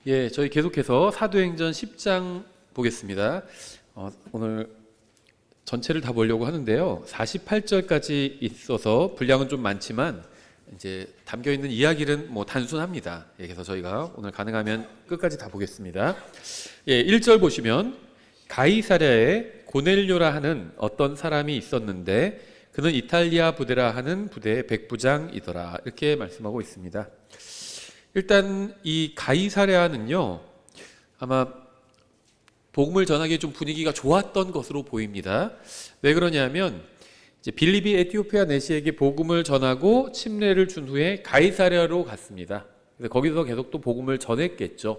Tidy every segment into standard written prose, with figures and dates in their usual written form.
예, 저희 계속해서 사도행전 10장 보겠습니다. 오늘 전체를 다 보려고 하는데요. 48절까지 있어서 분량은 좀 많지만 이제 담겨 있는 이야기는 뭐 단순합니다. 예, 그래서 저희가 오늘 가능하면 끝까지 다 보겠습니다. 예, 1절 보시면 가이사랴에 고넬료라 하는 어떤 사람이 있었는데 그는 이탈리아 부대라 하는 부대의 백부장이더라. 이렇게 말씀하고 있습니다. 일단 이 가이사랴는요, 아마 복음을 전하기에 좀 분위기가 좋았던 것으로 보입니다. 왜 그러냐면 이제 빌립이 에티오피아 내시에게 복음을 전하고 침례를 준 후에 가이사랴로 갔습니다. 그래서 거기서 계속 또 복음을 전했겠죠.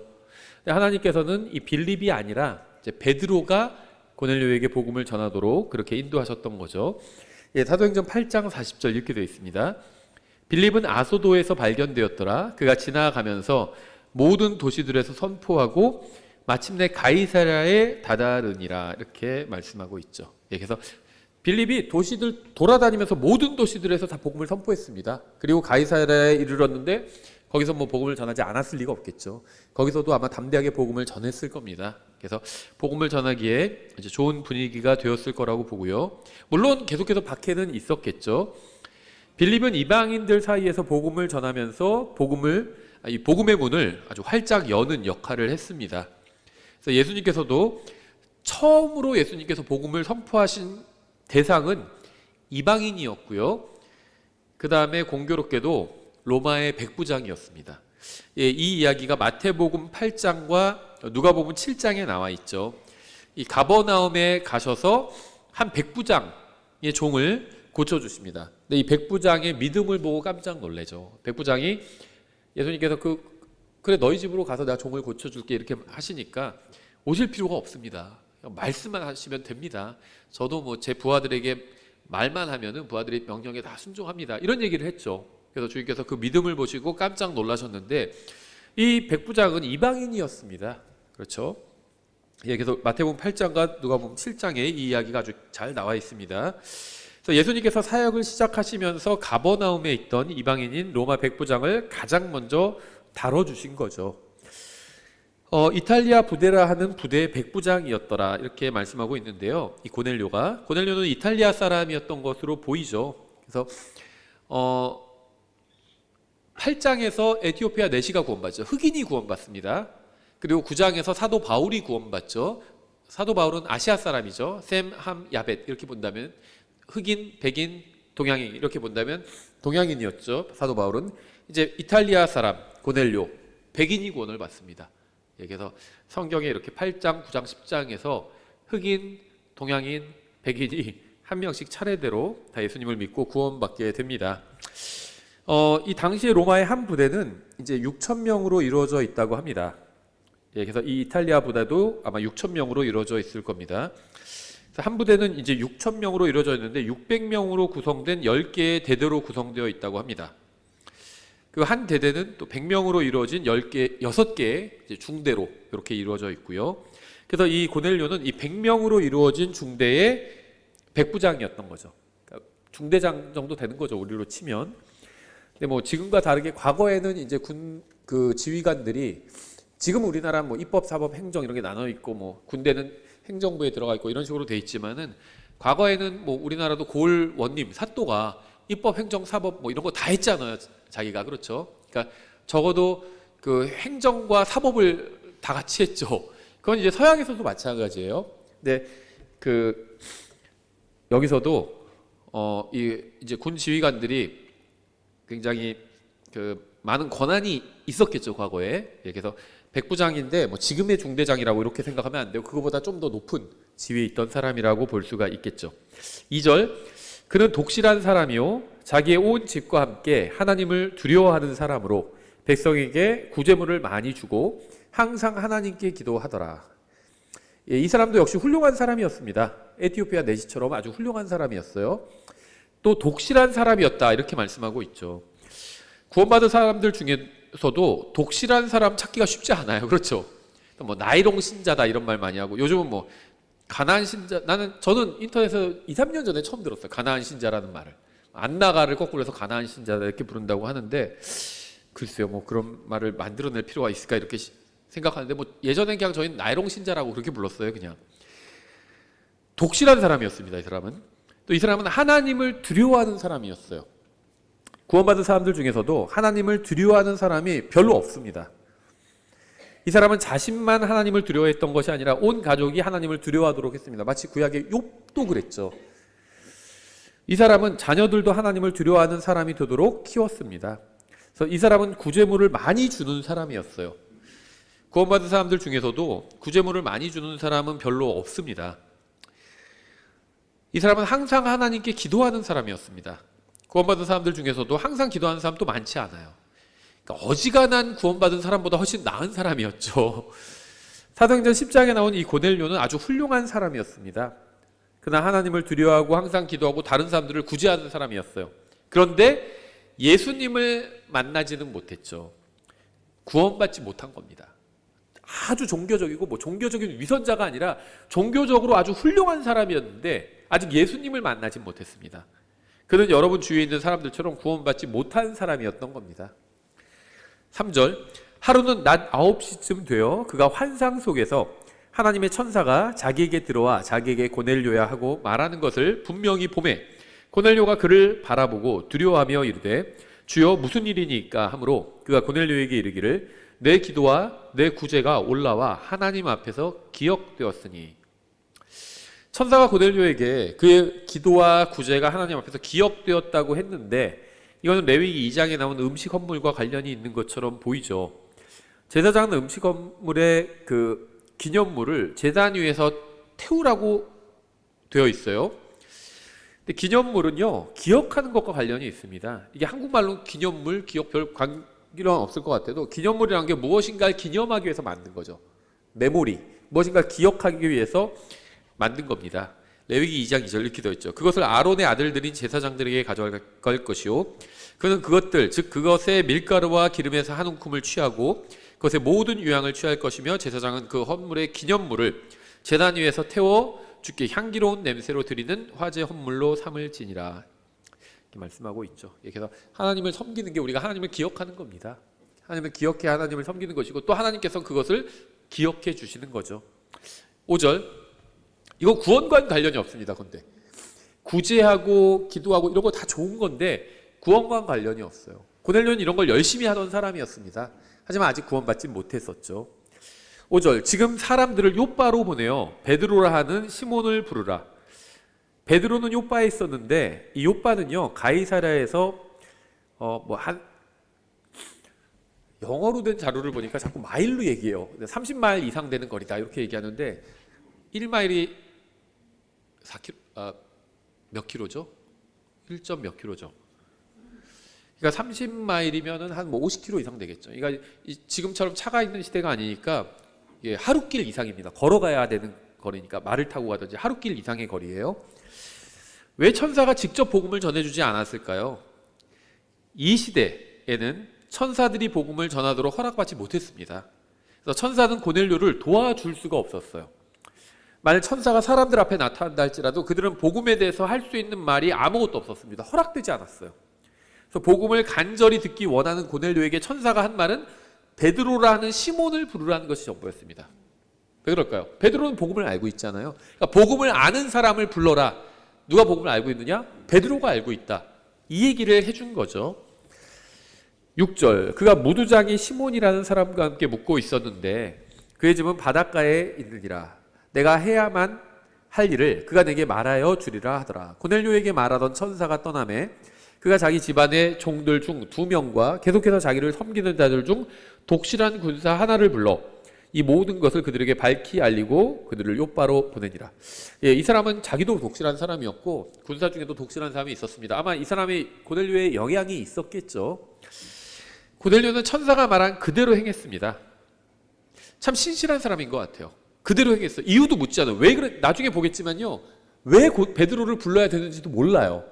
근데 하나님께서는 이 빌립이 아니라 이제 베드로가 고넬료에게 복음을 전하도록 그렇게 인도하셨던 거죠. 예, 사도행전 8장 40절 이렇게 되어 있습니다. 빌립은 아소도에서 발견되었더라. 그가 지나가면서 모든 도시들에서 선포하고 마침내 가이사랴에 다다르니라. 이렇게 말씀하고 있죠. 예, 그래서 빌립이 도시들 돌아다니면서 모든 도시들에서 다 복음을 선포했습니다. 그리고 가이사랴에 이르렀는데 거기서 뭐 복음을 전하지 않았을 리가 없겠죠. 거기서도 아마 담대하게 복음을 전했을 겁니다. 그래서 복음을 전하기에 이제 좋은 분위기가 되었을 거라고 보고요. 물론 계속해서 박해는 있었겠죠. 빌립은 이방인들 사이에서 복음을 전하면서 이 복음의 문을 아주 활짝 여는 역할을 했습니다. 그래서 예수님께서도 처음으로 예수님께서 복음을 선포하신 대상은 이방인이었고요. 그 다음에 공교롭게도 로마의 백부장이었습니다. 예, 이 이야기가 마태복음 8장과 누가복음 7장에 나와 있죠. 이 가버나움에 가셔서 한 백부장의 종을 고쳐주십니다. 근데 이 백부장의 믿음을 보고 깜짝 놀라죠. 백부장이 예수님께서 그래 너희 집으로 가서 내가 종을 고쳐줄게 이렇게 하시니까 오실 필요가 없습니다. 말씀만 하시면 됩니다. 저도 뭐 제 부하들에게 말만 하면은 부하들이 명령에 다 순종합니다. 이런 얘기를 했죠. 그래서 주님께서 그 믿음을 보시고 깜짝 놀라셨는데 이 백부장은 이방인이었습니다. 그렇죠? 예, 그래서 마태복음 8장과 누가복음 7장에 이 이야기가 아주 잘 나와 있습니다. 그래서 예수님께서 사역을 시작하시면서 가버나움에 있던 이방인인 로마 백부장을 가장 먼저 다뤄주신 거죠. 이탈리아 부대라 하는 부대의 백부장이었더라 이렇게 말씀하고 있는데요. 이 고넬료는 이탈리아 사람이었던 것으로 보이죠. 그래서 8장에서 에티오피아 내시가 구원받죠. 흑인이 구원받습니다. 그리고 9장에서 사도 바울이 구원받죠. 사도 바울은 아시아 사람이죠. 셈, 함, 야벳 이렇게 본다면 흑인, 백인, 동양인 이렇게 본다면 동양인이었죠. 사도 바울은 이제 이탈리아 사람 고넬료 백인이 구원을 받습니다. 그래서 성경에 이렇게 8장, 9장, 10장에서 흑인, 동양인, 백인이 한 명씩 차례대로 다 예수님을 믿고 구원받게 됩니다. 이 당시에 로마의 한 부대는 이제 6,000명으로 이루어져 있다고 합니다. 그래서 이 이탈리아 부대도 아마 6,000명으로 이루어져 있을 겁니다. 한 부대는 이제 6,000명으로 이루어져 있는데 600명으로 구성된 10개의 대대로 구성되어 있다고 합니다. 그 한 대대는 또 100명으로 이루어진 6개의 중대로 이렇게 이루어져 있고요. 그래서 이 고넬료는 이 100명으로 이루어진 중대의 백부장이었던 거죠. 그러니까 중대장 정도 되는 거죠, 우리로 치면. 근데 뭐 지금과 다르게 과거에는 이제 그 지휘관들이 지금 우리나라 뭐 입법, 사법, 행정 이런 게 나눠 있고 뭐 군대는 행정부에 들어가 있고 이런 식으로 돼 있지만은 과거에는 뭐 우리나라도 고을 원님 사또가 입법, 행정, 사법 뭐 이런 거 다 했잖아요. 자기가. 그렇죠. 그러니까 적어도 그 행정과 사법을 다 같이 했죠. 그건 이제 서양에서도 마찬가지예요. 근데 그 여기서도 이제 군 지휘관들이 굉장히 그 많은 권한이 있었겠죠, 과거에. 그래서 백부장인데 뭐 지금의 중대장이라고 이렇게 생각하면 안 되고 그거보다 좀 더 높은 지위에 있던 사람이라고 볼 수가 있겠죠. 2절 그는 독실한 사람이요 자기의 온 집과 함께 하나님을 두려워하는 사람으로 백성에게 구제물을 많이 주고 항상 하나님께 기도하더라. 이 사람도 역시 훌륭한 사람이었습니다. 에티오피아 내시처럼 아주 훌륭한 사람이었어요. 또 독실한 사람이었다 이렇게 말씀하고 있죠. 구원받은 사람들 중에서도 독실한 사람 찾기가 쉽지 않아요. 그렇죠. 뭐 나이롱 신자다 이런 말 많이 하고 요즘은 뭐 가나안 신자 저는 인터넷에서 2, 3년 전에 처음 들었어요. 가나안 신자라는 말을. 안나가를 거꾸로 해서 가나안 신자다 이렇게 부른다고 하는데 글쎄요 뭐 그런 말을 만들어낼 필요가 있을까 이렇게 생각하는데 뭐 예전엔 그냥 저희는 나이롱 신자라고 그렇게 불렀어요. 그냥 독실한 사람이었습니다. 이 사람은. 또 이 사람은 하나님을 두려워하는 사람이었어요. 구원받은 사람들 중에서도 하나님을 두려워하는 사람이 별로 없습니다. 이 사람은 자신만 하나님을 두려워했던 것이 아니라 온 가족이 하나님을 두려워하도록 했습니다. 마치 구약의 욥도 그랬죠. 이 사람은 자녀들도 하나님을 두려워하는 사람이 되도록 키웠습니다. 그래서 이 사람은 구제물을 많이 주는 사람이었어요. 구원받은 사람들 중에서도 구제물을 많이 주는 사람은 별로 없습니다. 이 사람은 항상 하나님께 기도하는 사람이었습니다. 구원받은 사람들 중에서도 항상 기도하는 사람도 많지 않아요. 그러니까 어지간한 구원받은 사람보다 훨씬 나은 사람이었죠. 사도행전 10장에 나온 이 고넬료는 아주 훌륭한 사람이었습니다. 그러나 하나님을 두려워하고 항상 기도하고 다른 사람들을 구제하는 사람이었어요. 그런데 예수님을 만나지는 못했죠. 구원받지 못한 겁니다. 아주 종교적이고 뭐 종교적인 위선자가 아니라 종교적으로 아주 훌륭한 사람이었는데 아직 예수님을 만나지 못했습니다. 그는 여러분 주위에 있는 사람들처럼 구원받지 못한 사람이었던 겁니다. 3절, 하루는 낮 9시쯤 되어 그가 환상 속에서 하나님의 천사가 자기에게 들어와 자기에게 고넬료야 하고 말하는 것을 분명히 보매 고넬료가 그를 바라보고 두려워하며 이르되 주여 무슨 일이니까 하므로 그가 고넬료에게 이르기를 내 기도와 내 구제가 올라와 하나님 앞에서 기억되었으니. 천사가 고넬료에게 그의 기도와 구제가 하나님 앞에서 기억되었다고 했는데 이거는 레위기 2장에 나온 음식 헌물과 관련이 있는 것처럼 보이죠. 제사장은 음식 헌물의 그 기념물을 제단 위에서 태우라고 되어 있어요. 근데 기념물은요, 기억하는 것과 관련이 있습니다. 이게 한국말로 기념물, 기억 별 관계는 없을 것 같아도 기념물이라는 게 무엇인가를 기념하기 위해서 만든 거죠. 메모리, 무엇인가를 기억하기 위해서 만든 겁니다. 레위기 2장 2절 이렇게 되어 있죠. 그것을 아론의 아들들인 제사장들에게 가져갈 것이요 그는 그것들 즉 그것의 밀가루와 기름에서 한 움큼을 취하고 그것의 모든 유향을 취할 것이며 제사장은 그 헌물의 기념물을 제단 위에서 태워 주께 향기로운 냄새로 드리는 화제 헌물로 삼을지니라 이렇게 말씀하고 있죠. 그래서 하나님을 섬기는 게 우리가 하나님을 기억하는 겁니다. 하나님을 기억해 하나님을 섬기는 것이고 또 하나님께서 그것을 기억해 주시는 거죠. 5절, 이거 구원과는 관련이 없습니다. 근데 구제하고 기도하고 이런 거 다 좋은 건데 구원과는 관련이 없어요. 고넬료는 이런 걸 열심히 하던 사람이었습니다. 하지만 아직 구원받지 못했었죠. 5절, 지금 사람들을 요바로 보내어 베드로라 하는 시몬을 부르라. 베드로는 요바에 있었는데 이 요바는요 가이사랴에서 영어로 된 자료를 보니까 자꾸 마일로 얘기해요. 30마일 이상 되는 거리다 이렇게 얘기하는데 1마일이 4km, 몇 킬로죠? 1점 몇 킬로죠? 그러니까 30마일이면은 한 뭐 50km 이상 되겠죠. 그러니까 지금처럼 차가 있는 시대가 아니니까 하루길 이상입니다. 걸어가야 되는 거리니까 말을 타고 가든지 하루길 이상의 거리예요. 왜 천사가 직접 복음을 전해주지 않았을까요? 이 시대에는 천사들이 복음을 전하도록 허락받지 못했습니다. 그래서 천사는 고넬료를 도와줄 수가 없었어요. 만약 천사가 사람들 앞에 나타난다 할지라도 그들은 복음에 대해서 할 수 있는 말이 아무것도 없었습니다. 허락되지 않았어요. 그래서 복음을 간절히 듣기 원하는 고넬료에게 천사가 한 말은 베드로라는 시몬을 부르라는 것이 전부였습니다. 왜 그럴까요? 베드로는 복음을 알고 있잖아요. 그러니까 복음을 아는 사람을 불러라. 누가 복음을 알고 있느냐? 베드로가 알고 있다. 이 얘기를 해준 거죠. 6절, 그가 무두장이 시몬이라는 사람과 함께 묵고 있었는데 그의 집은 바닷가에 있느니라. 내가 해야만 할 일을 그가 내게 말하여 주리라 하더라. 고넬료에게 말하던 천사가 떠나매 그가 자기 집안의 종들 중 2명과 계속해서 자기를 섬기는 자들 중 독실한 군사 하나를 불러 이 모든 것을 그들에게 밝히 알리고 그들을 요바로 보내니라. 이 사람은 자기도 독실한 사람이었고 군사 중에도 독실한 사람이 있었습니다. 아마 이 사람이 고넬료의 영향이 있었겠죠. 고넬료는 천사가 말한 그대로 행했습니다. 참 신실한 사람인 것 같아요. 그대로 행했어요. 이유도 묻지 않아요. 왜 그래? 나중에 보겠지만요. 왜 베드로를 불러야 되는지도 몰라요.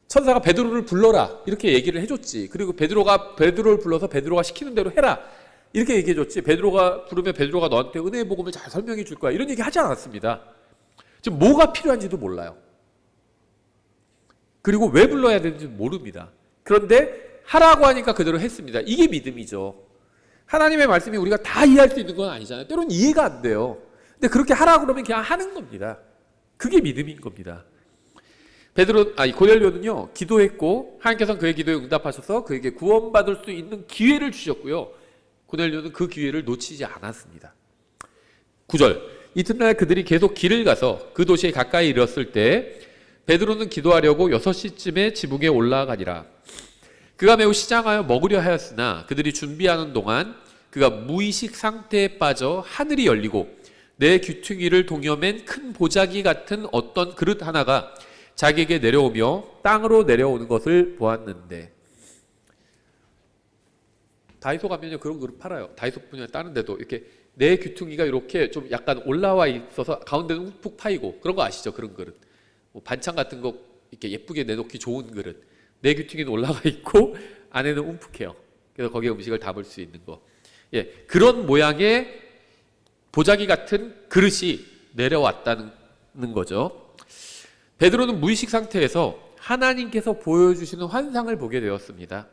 천사가 베드로를 불러라 이렇게 얘기를 해줬지. 그리고 베드로를 불러서 베드로가 시키는 대로 해라 이렇게 얘기해줬지. 베드로가 부르면 베드로가 너한테 은혜의 복음을 잘 설명해 줄 거야 이런 얘기 하지 않았습니다. 지금 뭐가 필요한지도 몰라요. 그리고 왜 불러야 되는지 모릅니다. 그런데 하라고 하니까 그대로 했습니다. 이게 믿음이죠. 하나님의 말씀이 우리가 다 이해할 수 있는 건 아니잖아요. 때로는 이해가 안 돼요. 근데 그렇게 하라 그러면 그냥 하는 겁니다. 그게 믿음인 겁니다. 고넬료는요, 기도했고 하나님께서는 그의 기도에 응답하셔서 그에게 구원받을 수 있는 기회를 주셨고요. 고넬료는 그 기회를 놓치지 않았습니다. 9절, 이튿날 그들이 계속 길을 가서 그 도시에 가까이 이르렀을 때 베드로는 기도하려고 6시쯤에 지붕에 올라가니라. 그가 매우 시장하여 먹으려 하였으나 그들이 준비하는 동안 그가 무의식 상태에 빠져 하늘이 열리고 내 귀퉁이를 동여맨 큰 보자기 같은 어떤 그릇 하나가 자기에게 내려오며 땅으로 내려오는 것을 보았는데, 다이소 가면요 그런 그릇 팔아요. 다이소뿐이 아니라 다른 데도 이렇게 내 귀퉁이가 이렇게 좀 약간 올라와 있어서 가운데는 푹 파이고, 그런 거 아시죠? 그런 그릇. 뭐 반찬 같은 거 이렇게 예쁘게 내놓기 좋은 그릇. 내 귀퉁이는 올라가 있고 안에는 움푹해요. 그래서 거기에 음식을 담을 수 있는 거. 예, 그런 모양의 보자기 같은 그릇이 내려왔다는 거죠. 베드로는 무의식 상태에서 하나님께서 보여주시는 환상을 보게 되었습니다.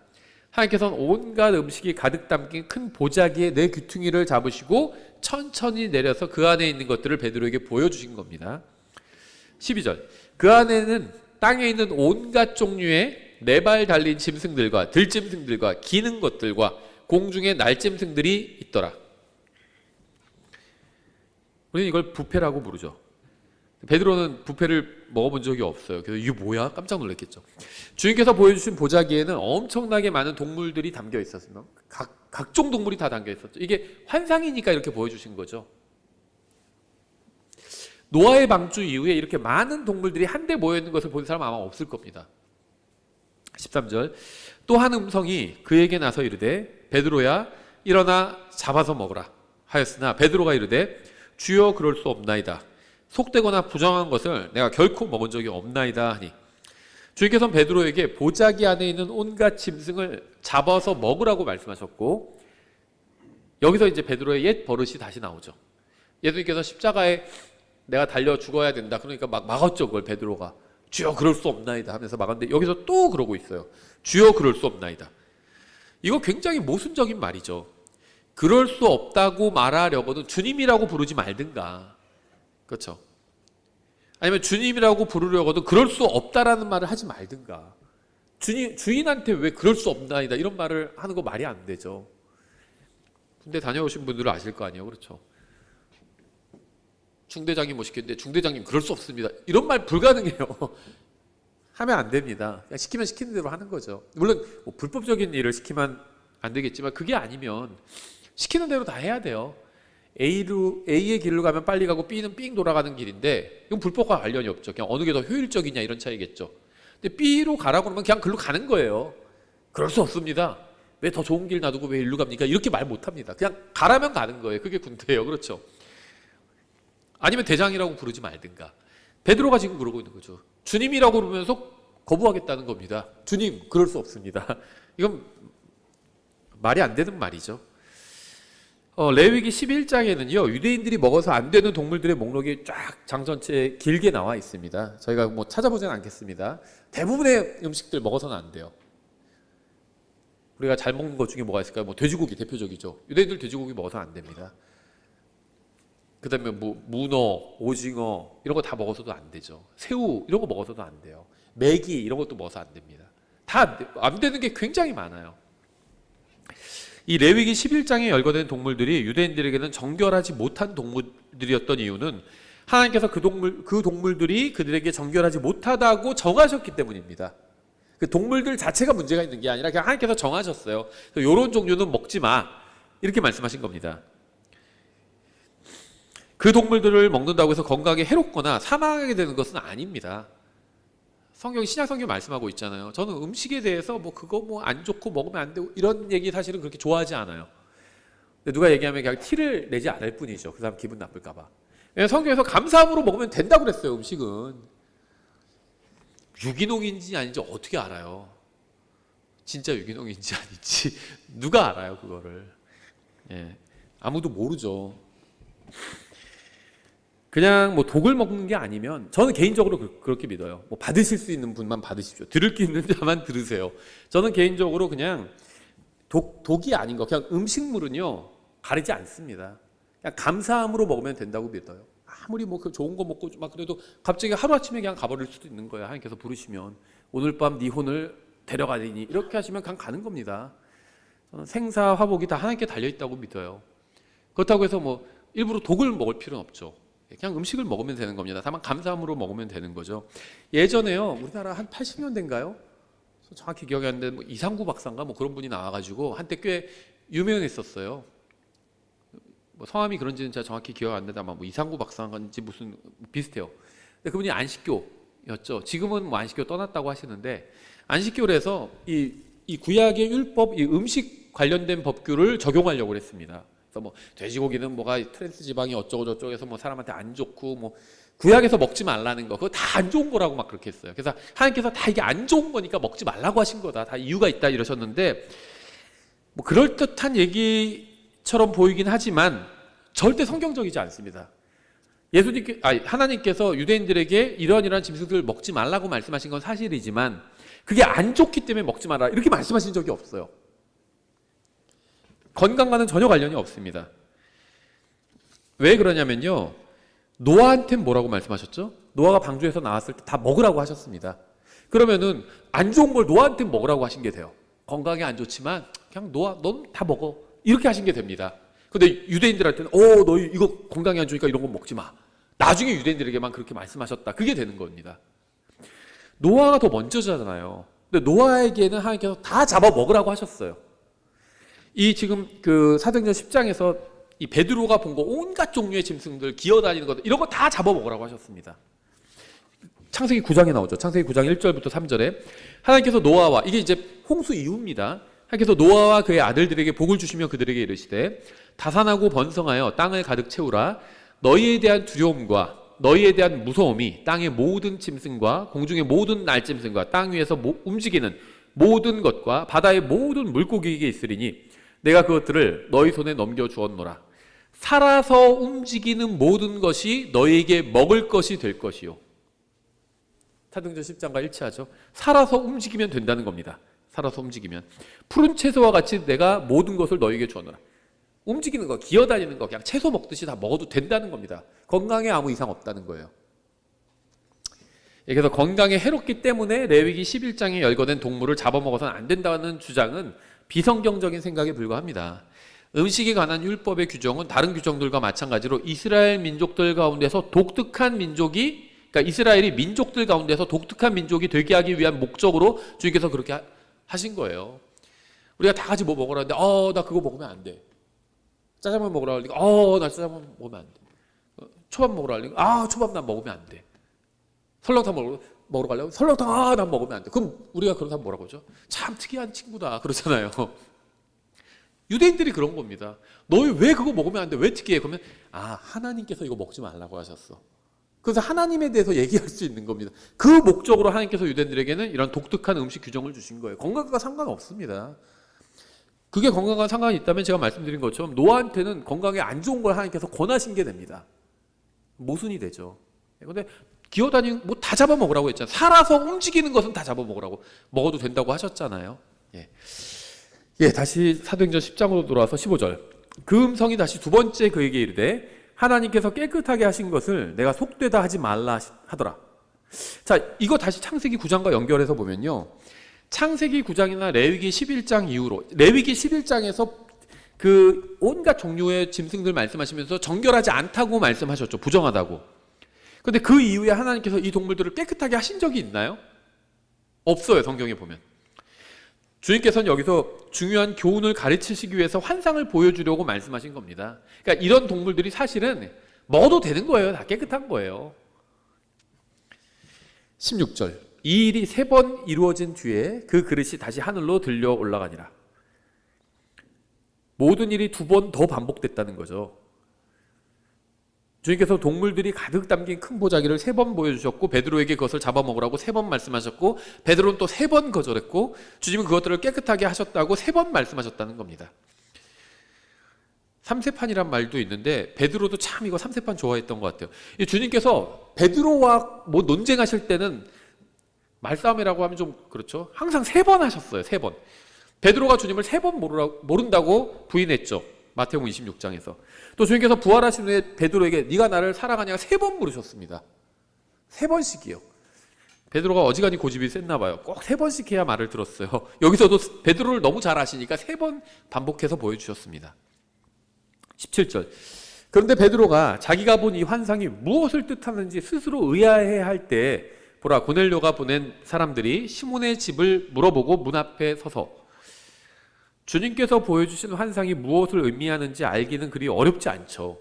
하나님께서는 온갖 음식이 가득 담긴 큰 보자기에 내 귀퉁이를 잡으시고 천천히 내려서 그 안에 있는 것들을 베드로에게 보여주신 겁니다. 12절, 그 안에는 땅에 있는 온갖 종류의 네 발 달린 짐승들과 들짐승들과 기는 것들과 공중의 날짐승들이 있더라. 우리는 이걸 뷔페라고 부르죠. 베드로는 뷔페를 먹어본 적이 없어요. 그래서 이게 뭐야? 깜짝 놀랐겠죠. 주님께서 보여주신 보자기에는 엄청나게 많은 동물들이 담겨 있었습니다. 각종 동물이 다 담겨 있었죠. 이게 환상이니까 이렇게 보여주신 거죠. 노아의 방주 이후에 이렇게 많은 동물들이 한데 모여있는 것을 본 사람 아마 없을 겁니다. 13절, 또 한 음성이 그에게 나서 이르되 베드로야 일어나 잡아서 먹으라 하였으나 베드로가 이르되 주여 그럴 수 없나이다. 속되거나 부정한 것을 내가 결코 먹은 적이 없나이다 하니, 주님께서는 베드로에게 보자기 안에 있는 온갖 짐승을 잡아서 먹으라고 말씀하셨고, 여기서 이제 베드로의 옛 버릇이 다시 나오죠. 예수님께서 십자가에 내가 달려 죽어야 된다 그러니까 막 막았죠. 그걸 베드로가 주여 그럴 수 없나이다 하면서 막았는데, 여기서 또 그러고 있어요. 주여 그럴 수 없나이다. 이거 굉장히 모순적인 말이죠. 그럴 수 없다고 말하려고는 주님이라고 부르지 말든가, 그렇죠? 아니면 주님이라고 부르려고도 그럴 수 없다라는 말을 하지 말든가. 주인한테 왜 그럴 수 없나이다 이런 말을 하는 거 말이 안 되죠. 군대 다녀오신 분들은 아실 거 아니에요, 그렇죠? 중대장님 모시겠는데 중대장님 그럴 수 없습니다 이런 말 불가능해요. 하면 안 됩니다. 그냥 시키면 시키는 대로 하는 거죠. 물론 뭐 불법적인 일을 시키면 안 되겠지만, 그게 아니면 시키는 대로 다 해야 돼요. A의 길로 가면 빨리 가고 B는 삥 돌아가는 길인데 이건 불법과 관련이 없죠. 그냥 어느 게 더 효율적이냐 이런 차이겠죠. 근데 B로 가라고 그러면 그냥 글로 가는 거예요. 그럴 수 없습니다. 왜 더 좋은 길 놔두고 왜 일로 갑니까? 이렇게 말 못합니다. 그냥 가라면 가는 거예요. 그게 군대예요. 그렇죠? 아니면 대장이라고 부르지 말든가. 베드로가 지금 그러고 있는 거죠. 주님이라고 부르면서 거부하겠다는 겁니다. 주님 그럴 수 없습니다. 이건 말이 안 되는 말이죠. 레위기 11장에는요 유대인들이 먹어서 안 되는 동물들의 목록이 쫙 장 전체에 길게 나와 있습니다. 저희가 뭐 찾아보지는 않겠습니다. 대부분의 음식들 먹어서는 안 돼요. 우리가 잘 먹는 것 중에 뭐가 있을까요? 뭐 돼지고기 대표적이죠. 유대인들 돼지고기 먹어서 안 됩니다. 그 다음에 뭐 문어, 오징어 이런 거 다 먹어서도 안 되죠. 새우 이런 거 먹어서도 안 돼요. 메기 이런 것도 먹어서 안 됩니다. 다 안 되는 게 굉장히 많아요. 이 레위기 11장에 열거된 동물들이 유대인들에게는 정결하지 못한 동물들이었던 이유는 하나님께서 그 동물들이 그들에게 정결하지 못하다고 정하셨기 때문입니다. 그 동물들 자체가 문제가 있는 게 아니라 그냥 하나님께서 정하셨어요. 이런 종류는 먹지 마 이렇게 말씀하신 겁니다. 그 동물들을 먹는다고 해서 건강에 해롭거나 사망하게 되는 것은 아닙니다. 신약 성경 말씀하고 있잖아요. 저는 음식에 대해서 뭐 그거 뭐 안 좋고 먹으면 안 되고 이런 얘기 사실은 그렇게 좋아하지 않아요. 근데 누가 얘기하면 그냥 티를 내지 않을 뿐이죠. 그 사람 기분 나쁠까 봐. 성경에서 감사함으로 먹으면 된다고 그랬어요. 음식은 유기농인지 아닌지 어떻게 알아요? 진짜 유기농인지 아닌지 누가 알아요 그거를? 예, 아무도 모르죠. 그냥 뭐 독을 먹는 게 아니면 저는 개인적으로 그렇게 믿어요. 뭐 받으실 수 있는 분만 받으십시오. 들을 게 있는 자만 들으세요. 저는 개인적으로 그냥 독이 아닌 거, 그냥 음식물은요 가리지 않습니다. 그냥 감사함으로 먹으면 된다고 믿어요. 아무리 뭐 좋은 거 먹고 막 그래도 갑자기 하루아침에 그냥 가버릴 수도 있는 거예요. 하나님께서 부르시면 오늘 밤 네 혼을 데려가리니 이렇게 하시면 그냥 가는 겁니다. 저는 생사 화복이 다 하나님께 달려있다고 믿어요. 그렇다고 해서 뭐 일부러 독을 먹을 필요는 없죠. 그냥 음식을 먹으면 되는 겁니다. 다만 감사함으로 먹으면 되는 거죠. 예전에요, 우리나라 한 80년대인가요? 정확히 기억이 안 나는데 뭐 이상구 박사인가 뭐 그런 분이 나와가지고 한때 꽤 유명했었어요. 뭐 성함이 그런지는 제가 정확히 기억 안 나는데 아마 뭐 이상구 박사인지 무슨 비슷해요. 근데 그분이 안식교였죠. 지금은 뭐 안식교 떠났다고 하시는데 안식교를 해서 이 구약의 율법, 이 음식 관련된 법규를 적용하려고 했습니다. 그래서 뭐 돼지고기는 뭐가 트랜스 지방이 어쩌고 저쩌고 해서 뭐 사람한테 안 좋고 뭐 구약에서 먹지 말라는 거 그거 다 안 좋은 거라고 막 그렇게 했어요. 그래서 하나님께서 다 이게 안 좋은 거니까 먹지 말라고 하신 거다. 다 이유가 있다 이러셨는데 뭐 그럴듯한 얘기처럼 보이긴 하지만 절대 성경적이지 않습니다. 하나님께서 유대인들에게 이러한 짐승들을 먹지 말라고 말씀하신 건 사실이지만 그게 안 좋기 때문에 먹지 마라 이렇게 말씀하신 적이 없어요. 건강과는 전혀 관련이 없습니다. 왜 그러냐면요, 노아한테는 뭐라고 말씀하셨죠? 노아가 방주에서 나왔을 때 다 먹으라고 하셨습니다. 그러면은 안 좋은 걸 노아한테 먹으라고 하신 게 돼요. 건강에 안 좋지만 그냥 노아 넌 다 먹어 이렇게 하신 게 됩니다. 근데 유대인들한테는 너희 이거 건강에 안 좋으니까 이런 거 먹지 마. 나중에 유대인들에게만 그렇게 말씀하셨다. 그게 되는 겁니다. 노아가 더 먼저잖아요. 근데 노아에게는 하나님께서 다 잡아 먹으라고 하셨어요. 이 지금 그 사도행전 10장에서 이 베드로가 본 거 온갖 종류의 짐승들 기어다니는 것 이런 거 다 잡아 먹으라고 하셨습니다. 창세기 9장에 나오죠. 창세기 9장 1절부터 3절에 하나님께서 노아와 이게 이제 홍수 이후입니다. 하나님께서 노아와 그의 아들들에게 복을 주시며 그들에게 이르시되 다산하고 번성하여 땅을 가득 채우라. 너희에 대한 두려움과 너희에 대한 무서움이 땅의 모든 짐승과 공중의 모든 날짐승과 땅 위에서 움직이는 모든 것과 바다의 모든 물고기에게 있으리니 내가 그것들을 너희 손에 넘겨주었노라. 살아서 움직이는 모든 것이 너희에게 먹을 것이 될 것이요. 사도행전 10장과 일치하죠. 살아서 움직이면 된다는 겁니다. 살아서 움직이면 푸른 채소와 같이 내가 모든 것을 너희에게 주었노라. 움직이는 거, 기어다니는 거 그냥 채소 먹듯이 다 먹어도 된다는 겁니다. 건강에 아무 이상 없다는 거예요. 그래서 건강에 해롭기 때문에 레위기 11장에 열거된 동물을 잡아먹어서는 안 된다는 주장은 비성경적인 생각에 불과합니다. 음식에 관한 율법의 규정은 다른 규정들과 마찬가지로 이스라엘 민족들 가운데서 독특한 민족이, 그러니까 이스라엘이 민족들 가운데서 독특한 민족이 되게 하기 위한 목적으로 주님께서 그렇게 하신 거예요. 우리가 다 같이 뭐 먹으라 하는데 나 그거 먹으면 안 돼. 짜장면 먹으라 하니까 나 짜장면 먹으면 안 돼. 초밥 먹으라 하니까 초밥 난 먹으면 안 돼. 설렁탕 먹으러 가려고 설렁탕 난 먹으면 안 돼. 그럼 우리가 그런 사람 뭐라고 하죠? 참 특이한 친구다 그러잖아요. 유대인들이 그런 겁니다. 너희 왜 그거 먹으면 안 돼? 왜 특이해? 그러면 하나님께서 이거 먹지 말라고 하셨어. 그래서 하나님에 대해서 얘기할 수 있는 겁니다. 그 목적으로 하나님께서 유대인들에게는 이런 독특한 음식 규정을 주신 거예요. 건강과 상관없습니다. 그게 건강과 상관이 있다면 제가 말씀드린 것처럼 노아한테는 건강에 안 좋은 걸 하나님께서 권하신 게 됩니다. 모순이 되죠. 그런데 기어다니는 뭐 다 잡아먹으라고 했잖아요. 살아서 움직이는 것은 다 잡아먹으라고 먹어도 된다고 하셨잖아요. 다시 사도행전 10장으로 돌아와서 15절. 그 음성이 다시 두 번째 그에게 이르되 하나님께서 깨끗하게 하신 것을 내가 속되다 하지 말라 하더라. 자, 이거 다시 창세기 9장과 연결해서 보면요. 창세기 9장이나 레위기 11장 이후로 레위기 11장에서 그 온갖 종류의 짐승들 말씀하시면서 정결하지 않다고 말씀하셨죠. 부정하다고. 그런데 그 이후에 하나님께서 이 동물들을 깨끗하게 하신 적이 있나요? 없어요. 성경에 보면. 주님께서는 여기서 중요한 교훈을 가르치시기 위해서 환상을 보여주려고 말씀하신 겁니다. 그러니까 이런 동물들이 사실은 먹어도 되는 거예요. 다 깨끗한 거예요. 16절. 이 일이 3번 이루어진 뒤에 그 그릇이 다시 하늘로 들려 올라가니라. 모든 일이 2번 더 반복됐다는 거죠. 주님께서 동물들이 가득 담긴 큰 보자기를 3번 보여주셨고 베드로에게 그것을 잡아먹으라고 3번 말씀하셨고 베드로는 또 3번 거절했고 주님은 그것들을 깨끗하게 하셨다고 3번 말씀하셨다는 겁니다. 삼세판이란 말도 있는데 베드로도 참 이거 삼세판 좋아했던 것 같아요. 주님께서 베드로와 뭐 논쟁하실 때는 말싸움이라고 하면 좀 그렇죠. 항상 3번 하셨어요. 3번. 베드로가 주님을 3번 모른다고 부인했죠. 마태복음 26장에서. 또 주님께서 부활하신 후에 베드로에게 네가 나를 사랑하냐고 3번 물으셨습니다. 3번씩이요. 베드로가 어지간히 고집이 셌나 봐요. 꼭 3번씩 해야 말을 들었어요. 여기서도 베드로를 너무 잘 아시니까 3번 반복해서 보여주셨습니다. 17절. 그런데 베드로가 자기가 본 이 환상이 무엇을 뜻하는지 스스로 의아해할 때 보라, 고넬료가 보낸 사람들이 시몬의 집을 물어보고 문 앞에 서서 주님께서 보여주신 환상이 무엇을 의미하는지 알기는 그리 어렵지 않죠.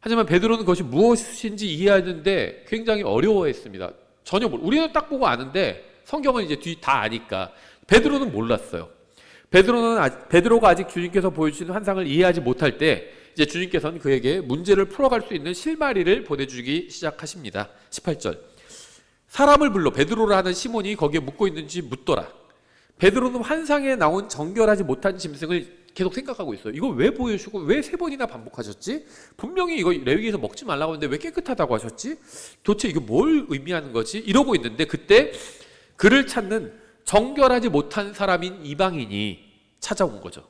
하지만 베드로는 그것이 무엇인지 이해하는데 굉장히 어려워했습니다. 전혀 우리는 딱 보고 아는데 성경은 이제 뒤 다 아니까. 베드로는 몰랐어요. 베드로가 아직 주님께서 보여주신 환상을 이해하지 못할 때 이제 주님께서는 그에게 문제를 풀어갈 수 있는 실마리를 보내주기 시작하십니다. 18절. 사람을 불러 베드로라 하는 시몬이 거기에 묻고 있는지 묻더라. 베드로는 환상에 나온 정결하지 못한 짐승을 계속 생각하고 있어요. 이거 왜 보여주고 왜 3번이나 반복하셨지? 분명히 이거 레위기에서 먹지 말라고 했는데 왜 깨끗하다고 하셨지? 도대체 이게 뭘 의미하는 거지? 이러고 있는데 그때 그를 찾는 정결하지 못한 사람인 이방인이 찾아온 거죠.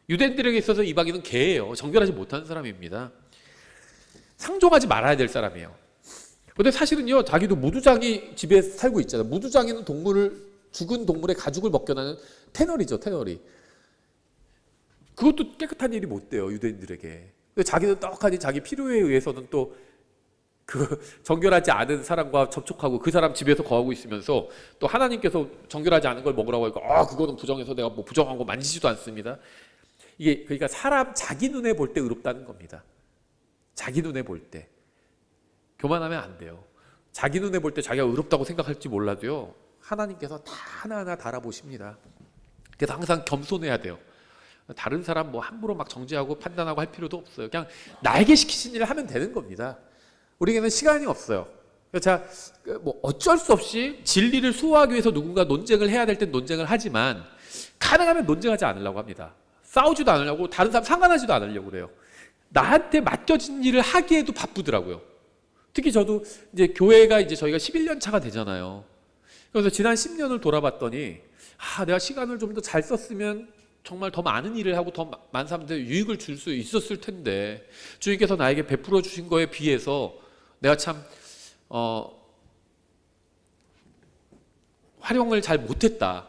유대인들에게 있어서 이방인은 개예요. 정결하지 못한 사람입니다. 상종하지 말아야 될 사람이에요. 근데 사실은요, 자기도 무두장이 집에 살고 있잖아요. 무두장이는 죽은 동물의 가죽을 벗겨나는 태널이죠, 태널이. 그것도 깨끗한 일이 못 돼요, 유대인들에게. 자기는 떡하니 자기 필요에 의해서는 또 그 정결하지 않은 사람과 접촉하고 그 사람 집에서 거하고 있으면서 또 하나님께서 정결하지 않은 걸 먹으라고 하니까 그거는 부정해서 내가 뭐 부정한 거 만지지도 않습니다. 이게 그러니까 사람 자기 눈에 볼 때 의롭다는 겁니다. 자기 눈에 볼 때. 교만하면 안 돼요. 자기 눈에 볼 때 자기가 의롭다고 생각할지 몰라도요, 하나님께서 다 하나하나 달아보십니다. 그래서 항상 겸손해야 돼요. 다른 사람 뭐 함부로 막 정죄하고 판단하고 할 필요도 없어요. 그냥 나에게 시키신 일을 하면 되는 겁니다. 우리에게는 시간이 없어요. 자, 뭐 어쩔 수 없이 진리를 수호하기 위해서 누군가 논쟁을 해야 될 땐 논쟁을 하지만 가능하면 논쟁하지 않으려고 합니다. 싸우지도 않으려고, 다른 사람 상관하지도 않으려고 그래요. 나한테 맡겨진 일을 하기에도 바쁘더라고요. 특히 저도 이제 교회가 이제 저희가 11년 차가 되잖아요. 그래서 지난 10년을 돌아봤더니 내가 시간을 좀 더 잘 썼으면 정말 더 많은 일을 하고 더 많은 사람들에게 유익을 줄 수 있었을 텐데 주님께서 나에게 베풀어 주신 거에 비해서 내가 참 활용을 잘 못했다.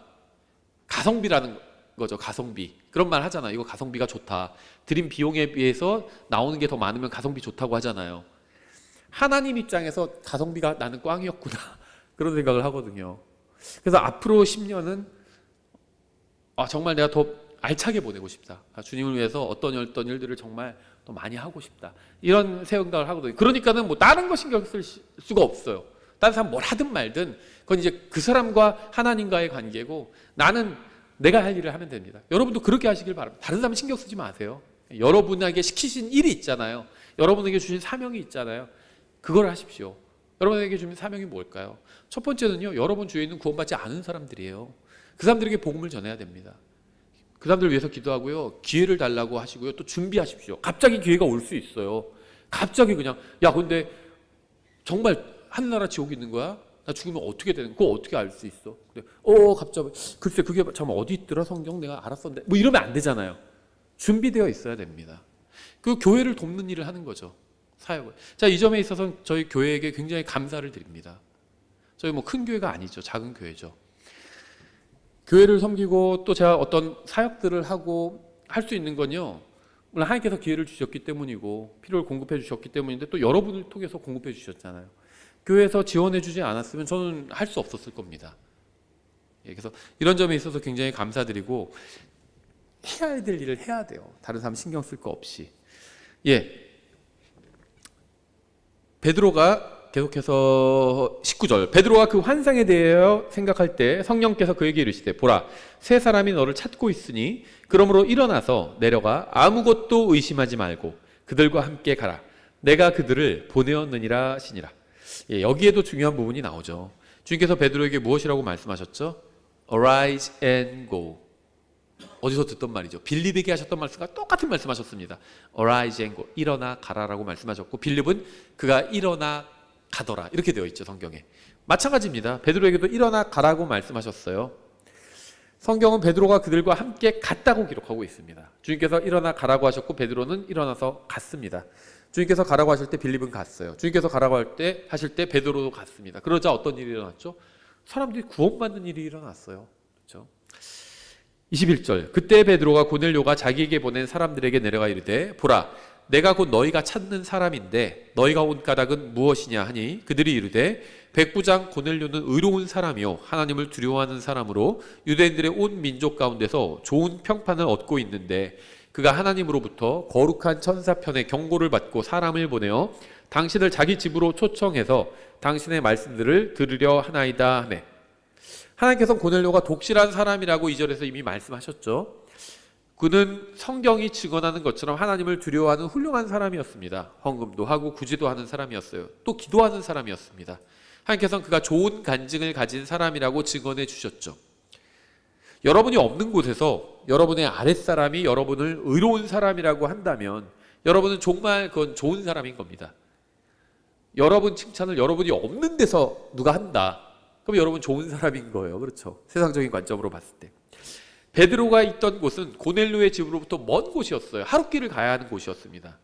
가성비라는 거죠. 가성비. 그런 말 하잖아요. 이거 가성비가 좋다. 드린 비용에 비해서 나오는 게 더 많으면 가성비 좋다고 하잖아요. 하나님 입장에서 가성비가 나는 꽝이었구나. 그런 생각을 하거든요. 그래서 앞으로 10년은 정말 내가 더 알차게 보내고 싶다. 주님을 위해서 어떤 일들을 정말 더 많이 하고 싶다. 이런 생각을 하거든요. 그러니까는 뭐 다른 거 신경 쓸 수가 없어요. 다른 사람 뭘 하든 말든 그건 이제 그 사람과 하나님과의 관계고 나는 내가 할 일을 하면 됩니다. 여러분도 그렇게 하시길 바랍니다. 다른 사람 신경 쓰지 마세요. 여러분에게 시키신 일이 있잖아요. 여러분에게 주신 사명이 있잖아요. 그걸 하십시오. 여러분에게 주신 사명이 뭘까요? 첫 번째는요, 여러분 주위에 있는 구원받지 않은 사람들이에요. 그 사람들에게 복음을 전해야 됩니다. 그 사람들을 위해서 기도하고요, 기회를 달라고 하시고요, 또 준비하십시오. 갑자기 기회가 올 수 있어요. 갑자기 그냥 근데 정말 하늘나라 지옥이 있는 거야? 나 죽으면 어떻게 되는? 그거 어떻게 알 수 있어? 갑자기 글쎄 그게 참 어디 있더라 성경 내가 알았었는데 뭐 이러면 안 되잖아요. 준비되어 있어야 됩니다. 그 교회를 돕는 일을 하는 거죠. 사역을. 자, 이 점에 있어서 저희 교회에게 굉장히 감사를 드립니다. 저희 뭐 큰 교회가 아니죠. 작은 교회죠. 교회를 섬기고 또 제가 어떤 사역들을 하고 할 수 있는 건요, 물론 하나님께서 기회를 주셨기 때문이고 필요를 공급해 주셨기 때문인데 또 여러분을 통해서 공급해 주셨잖아요. 교회에서 지원해 주지 않았으면 저는 할 수 없었을 겁니다. 그래서 이런 점에 있어서 굉장히 감사드리고 해야 될 일을 해야 돼요. 다른 사람 신경 쓸 거 없이. 베드로가 계속해서 19절, 베드로가 그 환상에 대하여 생각할 때 성령께서 그에게 이르시되 보라, 세 사람이 너를 찾고 있으니 그러므로 일어나서 내려가 아무것도 의심하지 말고 그들과 함께 가라. 내가 그들을 보내었느니라 하시니라. 여기에도 중요한 부분이 나오죠. 주님께서 베드로에게 무엇이라고 말씀하셨죠? Arise and go. 어디서 듣던 말이죠. 빌립에게 하셨던 말씀과 똑같은 말씀하셨습니다. Arise and go. 일어나 가라라고 말씀하셨고 빌립은 그가 일어나 가더라 이렇게 되어 있죠. 성경에. 마찬가지입니다. 베드로에게도 일어나 가라고 말씀하셨어요. 성경은 베드로가 그들과 함께 갔다고 기록하고 있습니다. 주님께서 일어나 가라고 하셨고 베드로는 일어나서 갔습니다. 주님께서 가라고 하실 때 빌립은 갔어요. 주님께서 가라고 하실 때 베드로도 갔습니다. 그러자 어떤 일이 일어났죠? 사람들이 구원받는 일이 일어났어요. 그렇죠? 21절, 그때 베드로가 고넬료가 자기에게 보낸 사람들에게 내려가 이르되 보라, 내가 곧 너희가 찾는 사람인데 너희가 온 까닭은 무엇이냐 하니 그들이 이르되 백부장 고넬료는 의로운 사람이요 하나님을 두려워하는 사람으로 유대인들의 온 민족 가운데서 좋은 평판을 얻고 있는데 그가 하나님으로부터 거룩한 천사편의 경고를 받고 사람을 보내어 당신을 자기 집으로 초청해서 당신의 말씀들을 들으려 하나이다 하네. 하나님께서 고넬료가 독실한 사람이라고 2절에서 이미 말씀하셨죠. 그는 성경이 증언하는 것처럼 하나님을 두려워하는 훌륭한 사람이었습니다. 헌금도 하고 구제도 하는 사람이었어요. 또 기도하는 사람이었습니다. 하나님께서는 그가 좋은 간증을 가진 사람이라고 증언해 주셨죠. 여러분이 없는 곳에서 여러분의 아랫사람이 여러분을 의로운 사람이라고 한다면 여러분은 정말 그건 좋은 사람인 겁니다. 여러분 칭찬을 여러분이 없는 데서 누가 한다. 그럼 여러분 좋은 사람인 거예요. 그렇죠? 세상적인 관점으로 봤을 때. 베드로가 있던 곳은 고넬료의 집으로부터 먼 곳이었어요. 하룻길을 가야 하는 곳이었습니다.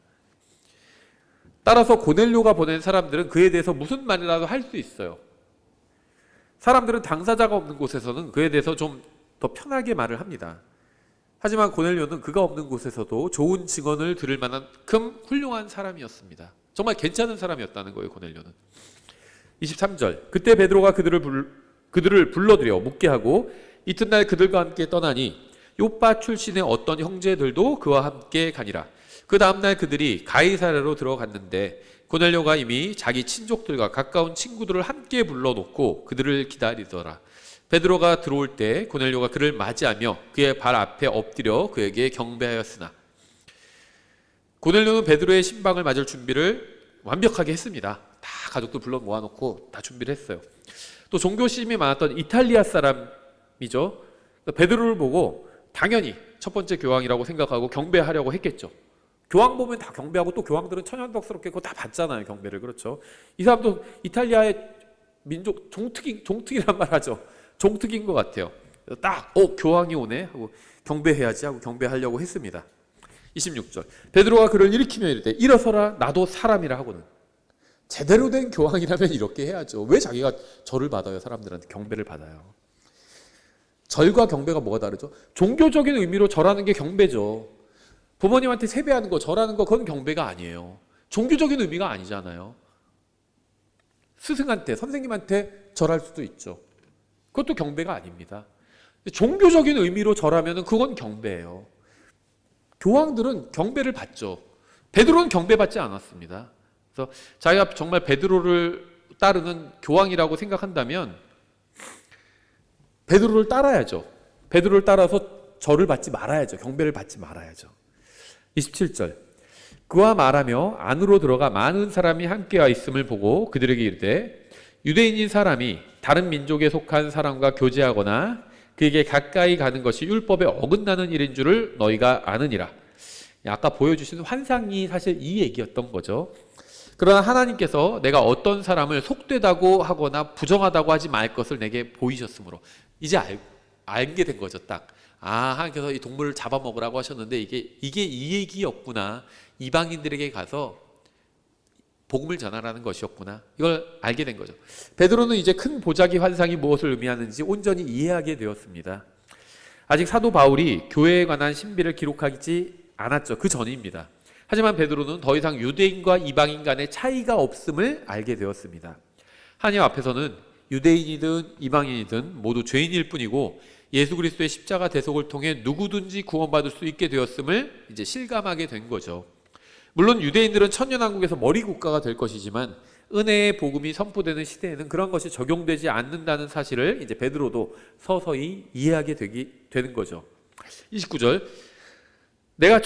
따라서 고넬료가 보낸 사람들은 그에 대해서 무슨 말이라도 할 수 있어요. 사람들은 당사자가 없는 곳에서는 그에 대해서 좀 더 편하게 말을 합니다. 하지만 고넬료는 그가 없는 곳에서도 좋은 증언을 들을 만큼 훌륭한 사람이었습니다. 정말 괜찮은 사람이었다는 거예요. 고넬료는. 23절, 그때 베드로가 그들을 불러들여 묵게 하고 이튿날 그들과 함께 떠나니 요빠 출신의 어떤 형제들도 그와 함께 가니라. 그 다음날 그들이 가이사랴로 들어갔는데 고넬료가 이미 자기 친족들과 가까운 친구들을 함께 불러놓고 그들을 기다리더라. 베드로가 들어올 때 고넬료가 그를 맞이하며 그의 발 앞에 엎드려 그에게 경배하였으나 고넬료는 베드로의 신방을 맞을 준비를 완벽하게 했습니다. 다 가족들 불러 모아놓고 다 준비를 했어요. 또 종교심이 많았던 이탈리아 사람이죠. 베드로를 보고 당연히 첫 번째 교황이라고 생각하고 경배하려고 했겠죠. 교황 보면 다 경배하고 또 교황들은 천연덕스럽게 그거 다 받잖아요. 경배를. 그렇죠. 이 사람도 이탈리아의 민족 종특이란 말 하죠. 종특인 것 같아요. 딱 교황이 오네 하고 경배해야지 하고 경배하려고 했습니다. 26절, 베드로가 그를 일으키며 이르되 일어서라, 나도 사람이라 하고는. 제대로 된 교황이라면 이렇게 해야죠. 왜 자기가 절을 받아요? 사람들한테 경배를 받아요. 절과 경배가 뭐가 다르죠? 종교적인 의미로 절하는 게 경배죠. 부모님한테 세배하는 거, 절하는 거, 그건 경배가 아니에요. 종교적인 의미가 아니잖아요. 스승한테, 선생님한테 절할 수도 있죠. 그것도 경배가 아닙니다. 종교적인 의미로 절하면 그건 경배예요. 교황들은 경배를 받죠. 베드로는 경배받지 않았습니다. 그래서 자기가 정말 베드로를 따르는 교황이라고 생각한다면 베드로를 따라야죠. 베드로를 따라서 절을 받지 말아야죠. 경배를 받지 말아야죠. 27절, 그와 말하며 안으로 들어가 많은 사람이 함께와 있음을 보고 그들에게 이르되 유대인인 사람이 다른 민족에 속한 사람과 교제하거나 그에게 가까이 가는 것이 율법에 어긋나는 일인 줄을 너희가 아느니라. 아까 보여주신 환상이 사실 이 얘기였던 거죠. 그러나 하나님께서 내가 어떤 사람을 속되다고 하거나 부정하다고 하지 말 것을 내게 보이셨으므로 이제 알게 된 거죠. 딱. 하나님께서 이 동물을 잡아먹으라고 하셨는데 이게 이 얘기였구나. 이방인들에게 가서 복음을 전하라는 것이었구나. 이걸 알게 된 거죠. 베드로는 이제 큰 보자기 환상이 무엇을 의미하는지 온전히 이해하게 되었습니다. 아직 사도 바울이 교회에 관한 신비를 기록하지 않았죠. 그 전입니다. 하지만 베드로는 더 이상 유대인과 이방인 간의 차이가 없음을 알게 되었습니다. 하나님 앞에서는 유대인이든 이방인이든 모두 죄인일 뿐이고 예수 그리스도의 십자가 대속을 통해 누구든지 구원받을 수 있게 되었음을 이제 실감하게 된 거죠. 물론 유대인들은 천년왕국에서 머리 국가가 될 것이지만 은혜의 복음이 선포되는 시대에는 그런 것이 적용되지 않는다는 사실을 이제 베드로도 서서히 이해하게 되는 거죠. 29절, 내가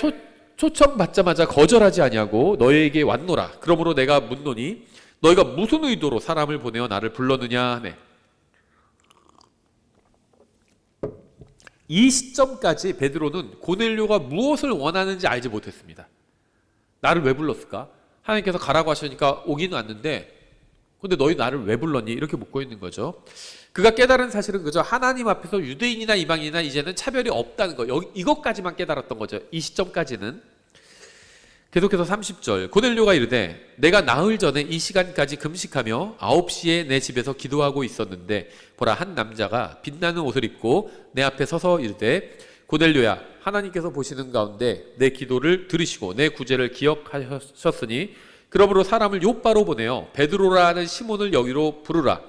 초청받자마자 거절하지 아니하고 너희에게 왔노라. 그러므로 내가 묻노니 너희가 무슨 의도로 사람을 보내어 나를 불렀느냐 하네. 이 시점까지 베드로는 고넬료가 무엇을 원하는지 알지 못했습니다. 나를 왜 불렀을까? 하나님께서 가라고 하시니까 오기는 왔는데 근데 너희 나를 왜 불렀니? 이렇게 묻고 있는 거죠. 그가 깨달은 사실은 그저 하나님 앞에서 유대인이나 이방인이나 이제는 차별이 없다는 거, 이것까지만 깨달았던 거죠. 이 시점까지는. 계속해서 30절, 고넬료가 이르되 내가 나흘 전에 이 시간까지 금식하며 9시에 내 집에서 기도하고 있었는데 보라, 한 남자가 빛나는 옷을 입고 내 앞에 서서 이르되 고넬료야, 하나님께서 보시는 가운데 내 기도를 들으시고 내 구제를 기억하셨으니 그러므로 사람을 요바로 보내어 베드로라 하는 시몬을 여기로 부르라.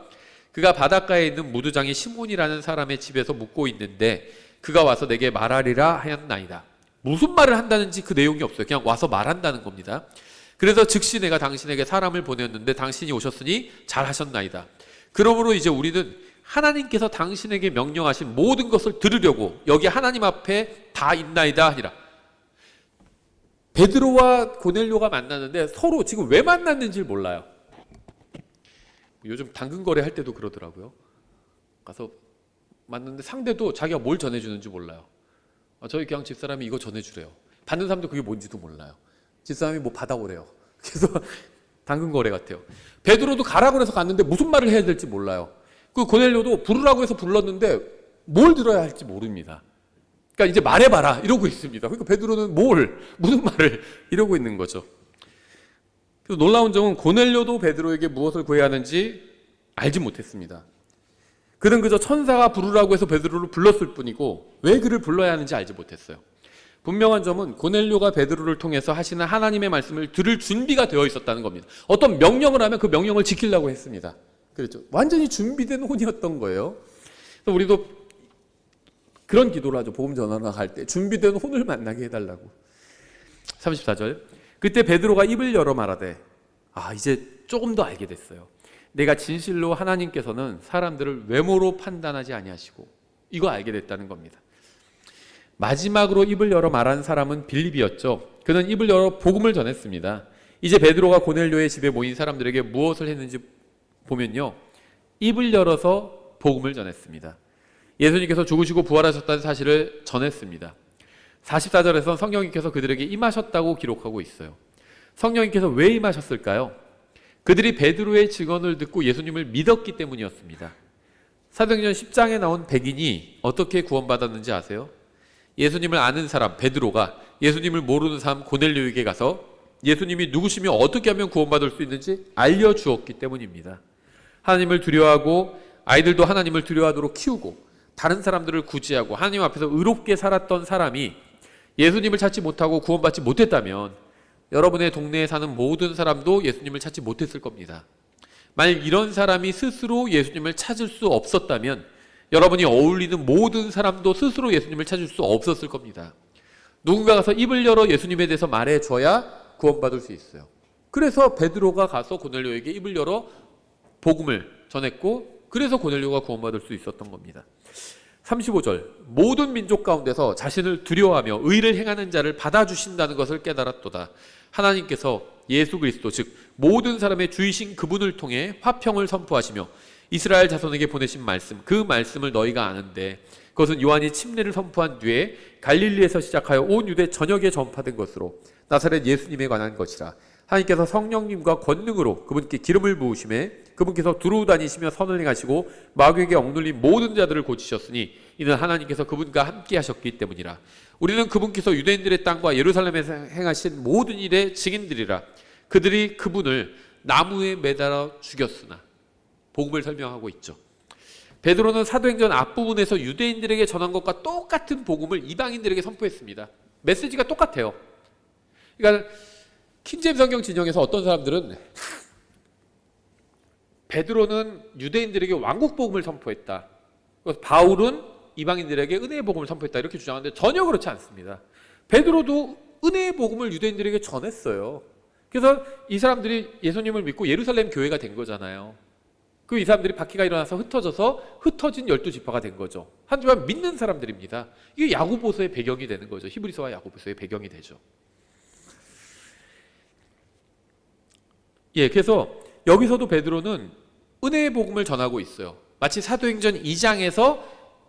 그가 바닷가에 있는 무두장이 시몬이라는 사람의 집에서 묵고 있는데 그가 와서 내게 말하리라 하였나이다. 무슨 말을 한다는지 그 내용이 없어요. 그냥 와서 말한다는 겁니다. 그래서 즉시 내가 당신에게 사람을 보냈는데 당신이 오셨으니 잘하셨나이다. 그러므로 이제 우리는 하나님께서 당신에게 명령하신 모든 것을 들으려고 여기 하나님 앞에 다 있나이다 하니라. 베드로와 고넬료가 만났는데 서로 지금 왜 만났는지 몰라요. 요즘 당근 거래할 때도 그러더라고요. 가서 만났는데 상대도 자기가 뭘 전해주는지 몰라요. 저희 그냥 집사람이 이거 전해주래요. 받는 사람도 그게 뭔지도 몰라요. 집사람이 뭐 받아오래요. 그래서 당근 거래 같아요. 베드로도 가라고 그래서 갔는데 무슨 말을 해야 될지 몰라요. 그 고넬료도 부르라고 해서 불렀는데 뭘 들어야 할지 모릅니다. 그러니까 이제 말해봐라 이러고 있습니다. 그러니까 베드로는 무슨 말을 이러고 있는 거죠. 그래서 놀라운 점은 고넬료도 베드로에게 무엇을 구해야 하는지 알지 못했습니다. 그는 그저 천사가 부르라고 해서 베드로를 불렀을 뿐이고 왜 그를 불러야 하는지 알지 못했어요. 분명한 점은 고넬료가 베드로를 통해서 하시는 하나님의 말씀을 들을 준비가 되어 있었다는 겁니다. 어떤 명령을 하면 그 명령을 지키려고 했습니다. 그렇죠. 완전히 준비된 혼이었던 거예요. 그래서 우리도 그런 기도를 하죠. 복음 전하러 갈 때 준비된 혼을 만나게 해달라고. 34절, 그때 베드로가 입을 열어 말하되 이제 조금 더 알게 됐어요. 내가 진실로 하나님께서는 사람들을 외모로 판단하지 아니하시고, 이거 알게 됐다는 겁니다. 마지막으로 입을 열어 말한 사람은 빌립이었죠. 그는 입을 열어 복음을 전했습니다. 이제 베드로가 고넬료의 집에 모인 사람들에게 무엇을 했는지 보면요, 입을 열어서 복음을 전했습니다. 예수님께서 죽으시고 부활하셨다는 사실을 전했습니다. 44절에서 성령님께서 그들에게 임하셨다고 기록하고 있어요. 성령님께서 왜 임하셨을까요? 그들이 베드로의 증언을 듣고 예수님을 믿었기 때문이었습니다. 사도행전 10장에 나온 백인이 어떻게 구원받았는지 아세요? 예수님을 아는 사람 베드로가 예수님을 모르는 사람 고넬료에게 가서 예수님이 누구시며 어떻게 하면 구원받을 수 있는지 알려주었기 때문입니다. 하나님을 두려워하고 아이들도 하나님을 두려워하도록 키우고 다른 사람들을 구제하고 하나님 앞에서 의롭게 살았던 사람이 예수님을 찾지 못하고 구원받지 못했다면 여러분의 동네에 사는 모든 사람도 예수님을 찾지 못했을 겁니다. 만약 이런 사람이 스스로 예수님을 찾을 수 없었다면 여러분이 어울리는 모든 사람도 스스로 예수님을 찾을 수 없었을 겁니다. 누군가 가서 입을 열어 예수님에 대해서 말해줘야 구원받을 수 있어요. 그래서 베드로가 가서 고넬료에게 입을 열어 복음을 전했고, 그래서 고넬료가 구원받을 수 있었던 겁니다. 35절, 모든 민족 가운데서 자신을 두려워하며 의를 행하는 자를 받아주신다는 것을 깨달았도다. 하나님께서 예수 그리스도 즉 모든 사람의 주이신 그분을 통해 화평을 선포하시며 이스라엘 자손에게 보내신 말씀, 그 말씀을 너희가 아는데 그것은 요한이 침례를 선포한 뒤에 갈릴리에서 시작하여 온 유대 전역에 전파된 것으로 나사렛 예수님에 관한 것이라. 하나님께서 성령님과 권능으로 그분께 기름을 부으심에 그분께서 두루 다니시며 선을 행하시고 마귀에게 억눌린 모든 자들을 고치셨으니 이는 하나님께서 그분과 함께 하셨기 때문이라. 우리는 그분께서 유대인들의 땅과 예루살렘에서 행하신 모든 일의 증인들이라. 그들이 그분을 나무에 매달아 죽였으나. 복음을 설명하고 있죠. 베드로는 사도행전 앞부분에서 유대인들에게 전한 것과 똑같은 복음을 이방인들에게 선포했습니다. 메시지가 똑같아요. 그러니까 킹제임스 성경 진영에서 어떤 사람들은 베드로는 유대인들에게 왕국 복음을 선포했다. 바울은 이방인들에게 은혜의 복음을 선포했다. 이렇게 주장하는데 전혀 그렇지 않습니다. 베드로도 은혜의 복음을 유대인들에게 전했어요. 그래서 이 사람들이 예수님을 믿고 예루살렘 교회가 된 거잖아요. 이 사람들이 바퀴가 일어나서 흩어져서 흩어진 12지파가 된 거죠. 하지만 믿는 사람들입니다. 이게 야고보서의 배경이 되는 거죠. 히브리서와 야고보서의 배경이 되죠. 그래서 여기서도 베드로는 은혜의 복음을 전하고 있어요. 마치 사도행전 2장에서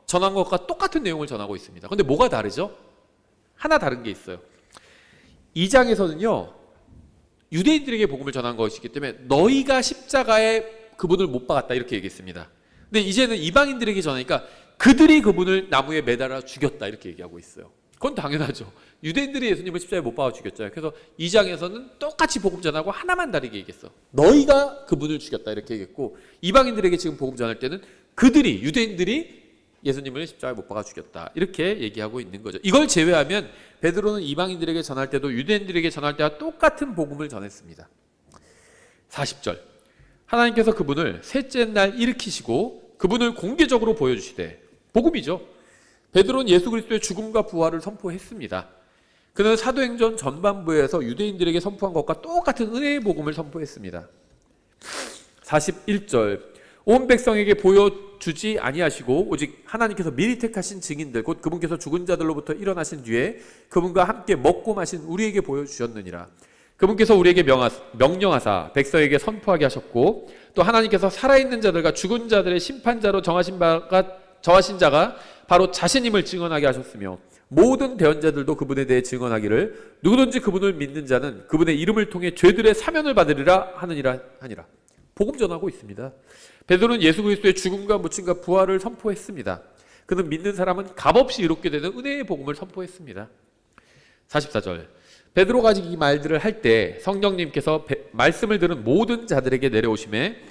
전한 것과 똑같은 내용을 전하고 있습니다. 그런데 뭐가 다르죠? 하나 다른 게 있어요. 2장에서는요, 유대인들에게 복음을 전한 것이기 때문에 너희가 십자가에 그분을 못 박았다 이렇게 얘기했습니다. 근데 이제는 이방인들에게 전하니까 그들이 그분을 나무에 매달아 죽였다 이렇게 얘기하고 있어요. 그건 당연하죠. 유대인들이 예수님을 십자가에 못 박아 죽였잖아요. 그래서 2장에서는 똑같이 복음 전하고 하나만 다르게 얘기했어. 너희가 그분을 죽였다 이렇게 얘기했고, 이방인들에게 지금 복음 전할 때는 그들이, 유대인들이 예수님을 십자가에 못 박아 죽였다 이렇게 얘기하고 있는 거죠. 이걸 제외하면 베드로는 이방인들에게 전할 때도 유대인들에게 전할 때와 똑같은 복음을 전했습니다. 40절, 하나님께서 그분을 셋째 날 일으키시고 그분을 공개적으로 보여주시되, 복음이죠. 베드로는 예수 그리스도의 죽음과 부활을 선포했습니다. 그는 사도행전 전반부에서 유대인들에게 선포한 것과 똑같은 은혜의 복음을 선포했습니다. 41절, 온 백성에게 보여주지 아니하시고 오직 하나님께서 미리 택하신 증인들 곧 그분께서 죽은 자들로부터 일어나신 뒤에 그분과 함께 먹고 마신 우리에게 보여주셨느니라. 그분께서 우리에게 명령하사 백성에게 선포하게 하셨고, 또 하나님께서 살아있는 자들과 죽은 자들의 심판자로 정하신 자가 바로 자신임을 증언하게 하셨으며, 모든 대언자들도 그분에 대해 증언하기를 누구든지 그분을 믿는 자는 그분의 이름을 통해 죄들의 사면을 받으리라 하느니라. 복음 전하고 있습니다. 베드로는 예수 그리스도의 죽음과 묻힘과 부활을 선포했습니다. 그는 믿는 사람은 값없이 이롭게 되는 은혜의 복음을 선포했습니다. 44절, 베드로가 이 말들을 할 때 성령님께서 말씀을 들은 모든 자들에게 내려오심에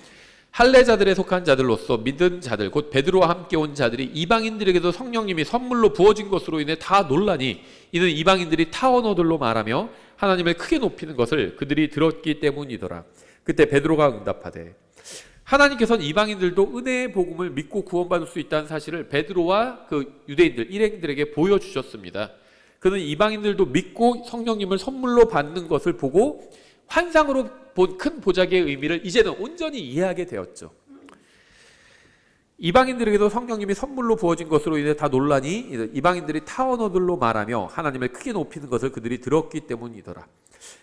할례자들에 속한 자들로서 믿은 자들 곧 베드로와 함께 온 자들이 이방인들에게도 성령님이 선물로 부어진 것으로 인해 다 놀라니, 이는 이방인들이 타 언어들로 말하며 하나님을 크게 높이는 것을 그들이 들었기 때문이더라. 그때 베드로가 응답하되, 하나님께서는 이방인들도 은혜의 복음을 믿고 구원받을 수 있다는 사실을 베드로와 그 유대인들, 일행들에게 보여주셨습니다. 그는 이방인들도 믿고 성령님을 선물로 받는 것을 보고 환상으로 본 큰 보자기의 의미를 이제는 온전히 이해하게 되었죠. 이방인들에게도 성령님이 선물로 부어진 것으로 인해 다 놀라니, 이방인들이 타 언어들로 말하며 하나님을 크게 높이는 것을 그들이 들었기 때문이더라.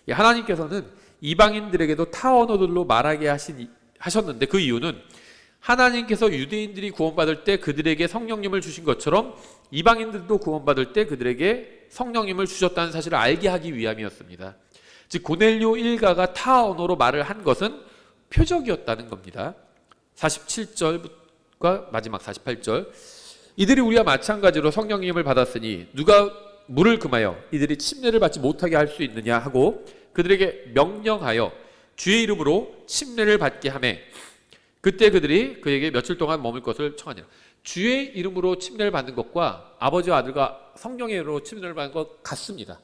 하나님께서는 이방인들에게도 타 언어들로 말하게 하셨는데, 그 이유는 하나님께서 유대인들이 구원받을 때 그들에게 성령님을 주신 것처럼 이방인들도 구원받을 때 그들에게 성령님을 주셨다는 사실을 알게 하기 위함이었습니다. 즉 고넬료 일가가 타 언어로 말을 한 것은 표적이었다는 겁니다. 47절과 마지막 48절, 이들이 우리와 마찬가지로 성령님을 받았으니 누가 물을 금하여 이들이 침례를 받지 못하게 할 수 있느냐 하고 그들에게 명령하여 주의 이름으로 침례를 받게 하매, 그때 그들이 그에게 며칠 동안 머물 것을 청하니라. 주의 이름으로 침례를 받는 것과 아버지와 아들과 성령의 이름으로 침례를 받는 것 같습니다.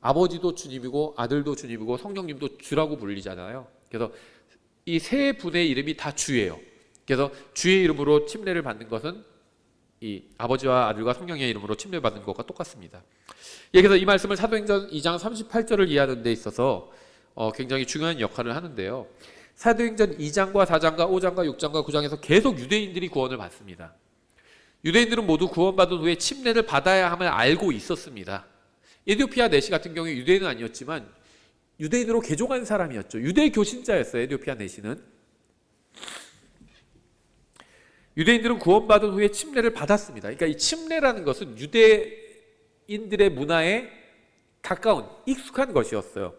아버지도 주님이고 아들도 주님이고 성령님도 주라고 불리잖아요. 그래서 이 세 분의 이름이 다 주예요. 그래서 주의 이름으로 침례를 받는 것은 이 아버지와 아들과 성령의 이름으로 침례를 받는 것과 똑같습니다. 그래서 이 말씀을 사도행전 2장 38절을 이해하는 데 있어서 굉장히 중요한 역할을 하는데요. 사도행전 2장과 4장과 5장과 6장과 9장에서 계속 유대인들이 구원을 받습니다. 유대인들은 모두 구원받은 후에 침례를 받아야 함을 알고 있었습니다. 에디오피아 내시 같은 경우에 유대인은 아니었지만 유대인으로 개종한 사람이었죠. 유대 교신자였어요. 에디오피아 내시는. 유대인들은 구원받은 후에 침례를 받았습니다. 그러니까 이 침례라는 것은 유대인들의 문화에 가까운 익숙한 것이었어요.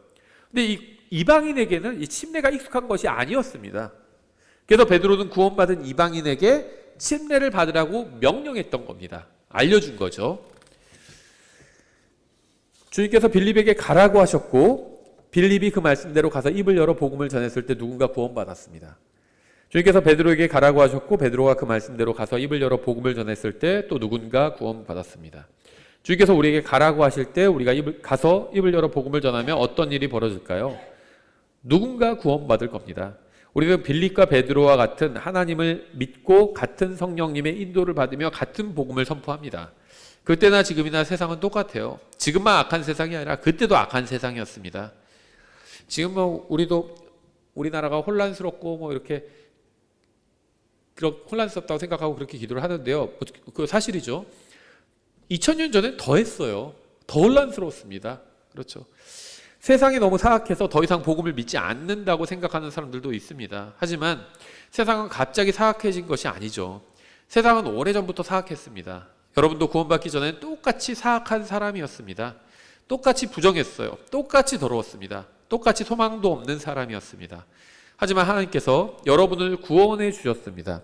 근데 이 이방인에게는 이 침례가 익숙한 것이 아니었습니다. 그래서 베드로는 구원받은 이방인에게 침례를 받으라고 명령했던 겁니다. 알려준 거죠. 주님께서 빌립에게 가라고 하셨고 빌립이 그 말씀대로 가서 입을 열어 복음을 전했을 때 누군가 구원받았습니다. 주님께서 베드로에게 가라고 하셨고 베드로가 그 말씀대로 가서 입을 열어 복음을 전했을 때 또 누군가 구원받았습니다. 주님께서 우리에게 가라고 하실 때 우리가 가서 입을 열어 복음을 전하면 어떤 일이 벌어질까요? 누군가 구원받을 겁니다. 우리는 빌립과 베드로와 같은 하나님을 믿고 같은 성령님의 인도를 받으며 같은 복음을 선포합니다. 그때나 지금이나 세상은 똑같아요. 지금만 악한 세상이 아니라 그때도 악한 세상이었습니다. 지금 우리나라가 혼란스럽고 이렇게 혼란스럽다고 생각하고 그렇게 기도를 하는데요. 그 사실이죠. 2000년 전엔 더 했어요. 더 혼란스러웠습니다. 그렇죠. 세상이 너무 사악해서 더 이상 복음을 믿지 않는다고 생각하는 사람들도 있습니다. 하지만 세상은 갑자기 사악해진 것이 아니죠. 세상은 오래전부터 사악했습니다. 여러분도 구원받기 전에는 똑같이 사악한 사람이었습니다. 똑같이 부정했어요. 똑같이 더러웠습니다. 똑같이 소망도 없는 사람이었습니다. 하지만 하나님께서 여러분을 구원해 주셨습니다.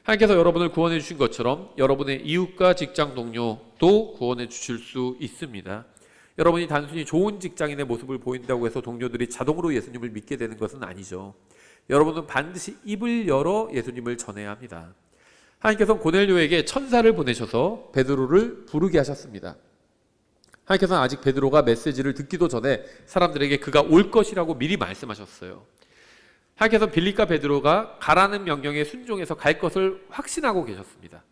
하나님께서 여러분을 구원해 주신 것처럼 여러분의 이웃과 직장 동료도 구원해 주실 수 있습니다. 여러분이 단순히 좋은 직장인의 모습을 보인다고 해서 동료들이 자동으로 예수님을 믿게 되는 것은 아니죠. 여러분은 반드시 입을 열어 예수님을 전해야 합니다. 하나님께서는 고넬료에게 천사를 보내셔서 베드로를 부르게 하셨습니다. 하나님께서는 아직 베드로가 메시지를 듣기도 전에 사람들에게 그가 올 것이라고 미리 말씀하셨어요. 하나님께서 빌립과 베드로가 가라는 명령에 순종해서 갈 것을 확신하고 계셨습니다.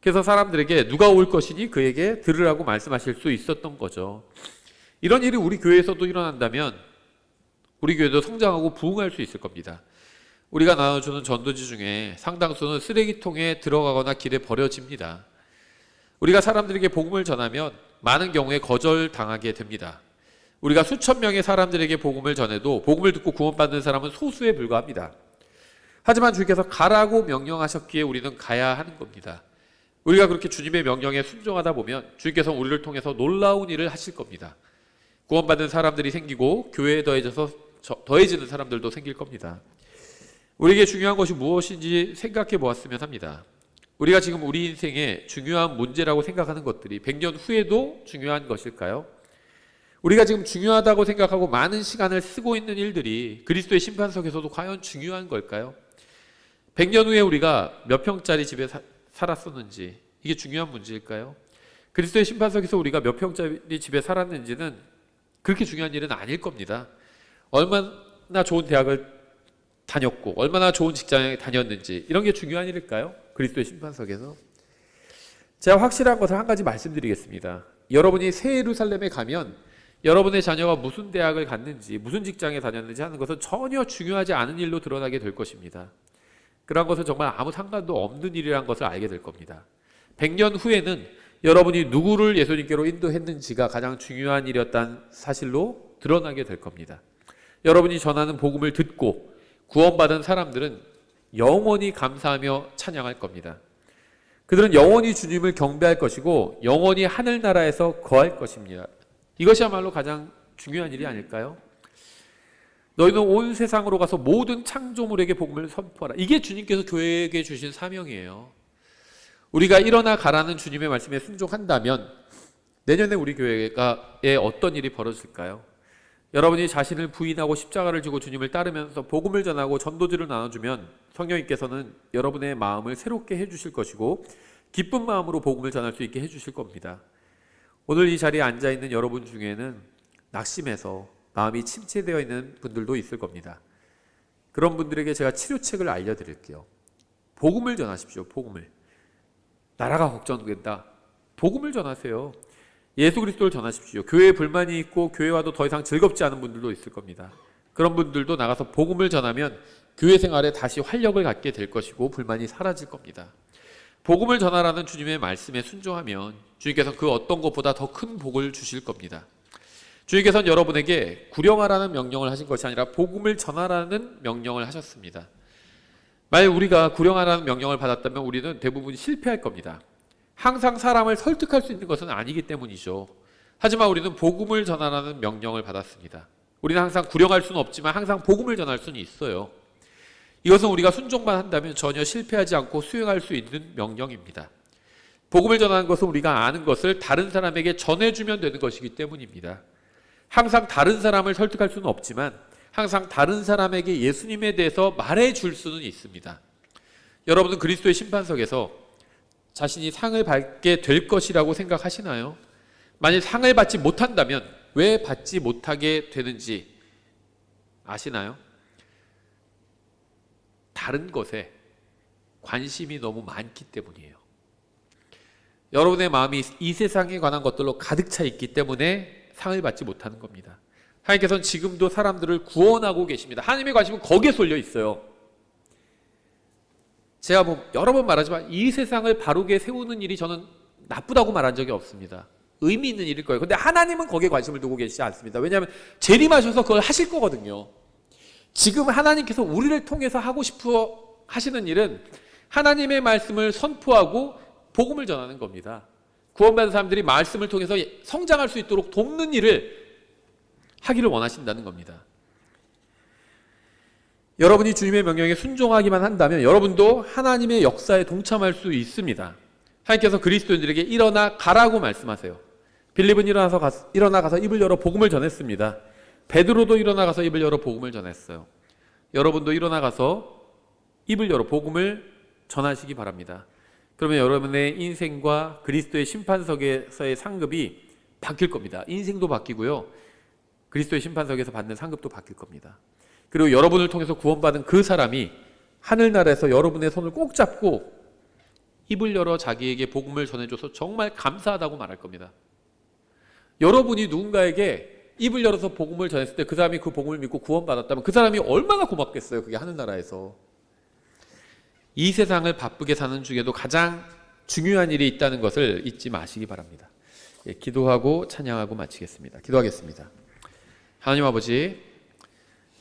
그래서 사람들에게 누가 올 것이니 그에게 들으라고 말씀하실 수 있었던 거죠. 이런 일이 우리 교회에서도 일어난다면 우리 교회도 성장하고 부흥할 수 있을 겁니다. 우리가 나눠주는 전도지 중에 상당수는 쓰레기통에 들어가거나 길에 버려집니다. 우리가 사람들에게 복음을 전하면 많은 경우에 거절당하게 됩니다. 우리가 수천 명의 사람들에게 복음을 전해도 복음을 듣고 구원받는 사람은 소수에 불과합니다. 하지만 주께서 가라고 명령하셨기에 우리는 가야 하는 겁니다. 우리가 그렇게 주님의 명령에 순종하다 보면 주님께서 우리를 통해서 놀라운 일을 하실 겁니다. 구원받는 사람들이 생기고 교회에 더해지는 사람들도 생길 겁니다. 우리에게 중요한 것이 무엇인지 생각해 보았으면 합니다. 우리가 지금 우리 인생에 중요한 문제라고 생각하는 것들이 100년 후에도 중요한 것일까요? 우리가 지금 중요하다고 생각하고 많은 시간을 쓰고 있는 일들이 그리스도의 심판석에서도 과연 중요한 걸까요? 100년 후에 우리가 몇 평짜리 집에 살았었는지 이게 중요한 문제일까요? 그리스도의 심판석에서 우리가 몇 평짜리 집에 살았는지는 그렇게 중요한 일은 아닐 겁니다. 얼마나 좋은 대학을 다녔고 얼마나 좋은 직장에 다녔는지 이런 게 중요한 일일까요? 그리스도의 심판석에서. 제가 확실한 것을 한 가지 말씀드리겠습니다. 여러분이 새 예루살렘에 가면 여러분의 자녀가 무슨 대학을 갔는지 무슨 직장에 다녔는지 하는 것은 전혀 중요하지 않은 일로 드러나게 될 것입니다. 그런 것은 정말 아무 상관도 없는 일이라는 것을 알게 될 겁니다. 100년 후에는 여러분이 누구를 예수님께로 인도했는지가 가장 중요한 일이었다는 사실로 드러나게 될 겁니다. 여러분이 전하는 복음을 듣고 구원받은 사람들은 영원히 감사하며 찬양할 겁니다. 그들은 영원히 주님을 경배할 것이고 영원히 하늘나라에서 거할 것입니다. 이것이야말로 가장 중요한 일이 아닐까요? 너희는 온 세상으로 가서 모든 창조물에게 복음을 선포하라. 이게 주님께서 교회에게 주신 사명이에요. 우리가 일어나 가라는 주님의 말씀에 순종한다면 내년에 우리 교회에 어떤 일이 벌어질까요? 여러분이 자신을 부인하고 십자가를 지고 주님을 따르면서 복음을 전하고 전도지를 나눠주면 성령님께서는 여러분의 마음을 새롭게 해주실 것이고 기쁜 마음으로 복음을 전할 수 있게 해주실 겁니다. 오늘 이 자리에 앉아있는 여러분 중에는 낙심해서 마음이 침체되어 있는 분들도 있을 겁니다. 그런 분들에게 제가 치료책을 알려드릴게요. 복음을 전하십시오. 복음을. 나라가 걱정된다. 복음을 전하세요. 예수 그리스도를 전하십시오. 교회에 불만이 있고 교회와도 더 이상 즐겁지 않은 분들도 있을 겁니다. 그런 분들도 나가서 복음을 전하면 교회 생활에 다시 활력을 갖게 될 것이고 불만이 사라질 겁니다. 복음을 전하라는 주님의 말씀에 순종하면 주님께서 그 어떤 것보다 더 큰 복을 주실 겁니다. 주님께서는 여러분에게 구령하라는 명령을 하신 것이 아니라 복음을 전하라는 명령을 하셨습니다. 만약 우리가 구령하라는 명령을 받았다면 우리는 대부분 실패할 겁니다. 항상 사람을 설득할 수 있는 것은 아니기 때문이죠. 하지만 우리는 복음을 전하라는 명령을 받았습니다. 우리는 항상 구령할 수는 없지만 항상 복음을 전할 수는 있어요. 이것은 우리가 순종만 한다면 전혀 실패하지 않고 수행할 수 있는 명령입니다. 복음을 전하는 것은 우리가 아는 것을 다른 사람에게 전해주면 되는 것이기 때문입니다. 항상 다른 사람을 설득할 수는 없지만 항상 다른 사람에게 예수님에 대해서 말해줄 수는 있습니다. 여러분은 그리스도의 심판석에서 자신이 상을 받게 될 것이라고 생각하시나요? 만약 상을 받지 못한다면 왜 받지 못하게 되는지 아시나요? 다른 것에 관심이 너무 많기 때문이에요. 여러분의 마음이 이 세상에 관한 것들로 가득 차 있기 때문에 상을 받지 못하는 겁니다. 하나님께서는 지금도 사람들을 구원하고 계십니다. 하나님의 관심은 거기에 쏠려 있어요. 제가 여러 번 말하지만 이 세상을 바르게 세우는 일이 저는 나쁘다고 말한 적이 없습니다. 의미 있는 일일 거예요. 근데 하나님은 거기에 관심을 두고 계시지 않습니다. 왜냐하면 재림하셔서 그걸 하실 거거든요. 지금 하나님께서 우리를 통해서 하고 싶어 하시는 일은 하나님의 말씀을 선포하고 복음을 전하는 겁니다. 구원받은 사람들이 말씀을 통해서 성장할 수 있도록 돕는 일을 하기를 원하신다는 겁니다. 여러분이 주님의 명령에 순종하기만 한다면 여러분도 하나님의 역사에 동참할 수 있습니다. 하나님께서 그리스도인들에게 일어나 가라고 말씀하세요. 빌립은 일어나 가서 입을 열어 복음을 전했습니다. 베드로도 일어나 가서 입을 열어 복음을 전했어요. 여러분도 일어나 가서 입을 열어 복음을 전하시기 바랍니다. 그러면 여러분의 인생과 그리스도의 심판석에서의 상급이 바뀔 겁니다. 인생도 바뀌고요. 그리스도의 심판석에서 받는 상급도 바뀔 겁니다. 그리고 여러분을 통해서 구원받은 그 사람이 하늘나라에서 여러분의 손을 꼭 잡고 입을 열어 자기에게 복음을 전해줘서 정말 감사하다고 말할 겁니다. 여러분이 누군가에게 입을 열어서 복음을 전했을 때 그 사람이 그 복음을 믿고 구원받았다면 그 사람이 얼마나 고맙겠어요. 그게 하늘나라에서. 이 세상을 바쁘게 사는 중에도 가장 중요한 일이 있다는 것을 잊지 마시기 바랍니다. 기도하고 찬양하고 마치겠습니다. 기도하겠습니다. 하나님 아버지,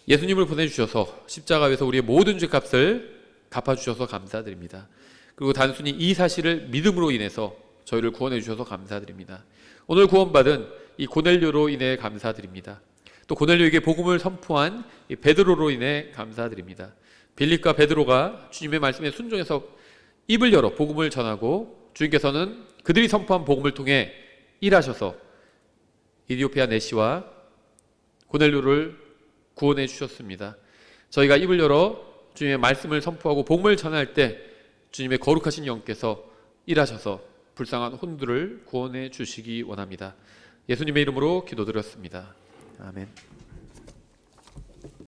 예수님을 보내주셔서 십자가에서 우리의 모든 죄값을 갚아주셔서 감사드립니다. 그리고 단순히 이 사실을 믿음으로 인해서 저희를 구원해 주셔서 감사드립니다. 오늘 구원받은 이 고넬료로 인해 감사드립니다. 또 고넬료에게 복음을 선포한 이 베드로로 인해 감사드립니다. 빌립과 베드로가 주님의 말씀에 순종해서 입을 열어 복음을 전하고 주님께서는 그들이 선포한 복음을 통해 일하셔서 이디오피아 내시와 고넬료를 구원해 주셨습니다. 저희가 입을 열어 주님의 말씀을 선포하고 복음을 전할 때 주님의 거룩하신 영께서 일하셔서 불쌍한 혼들을 구원해 주시기 원합니다. 예수님의 이름으로 기도드렸습니다. 아멘.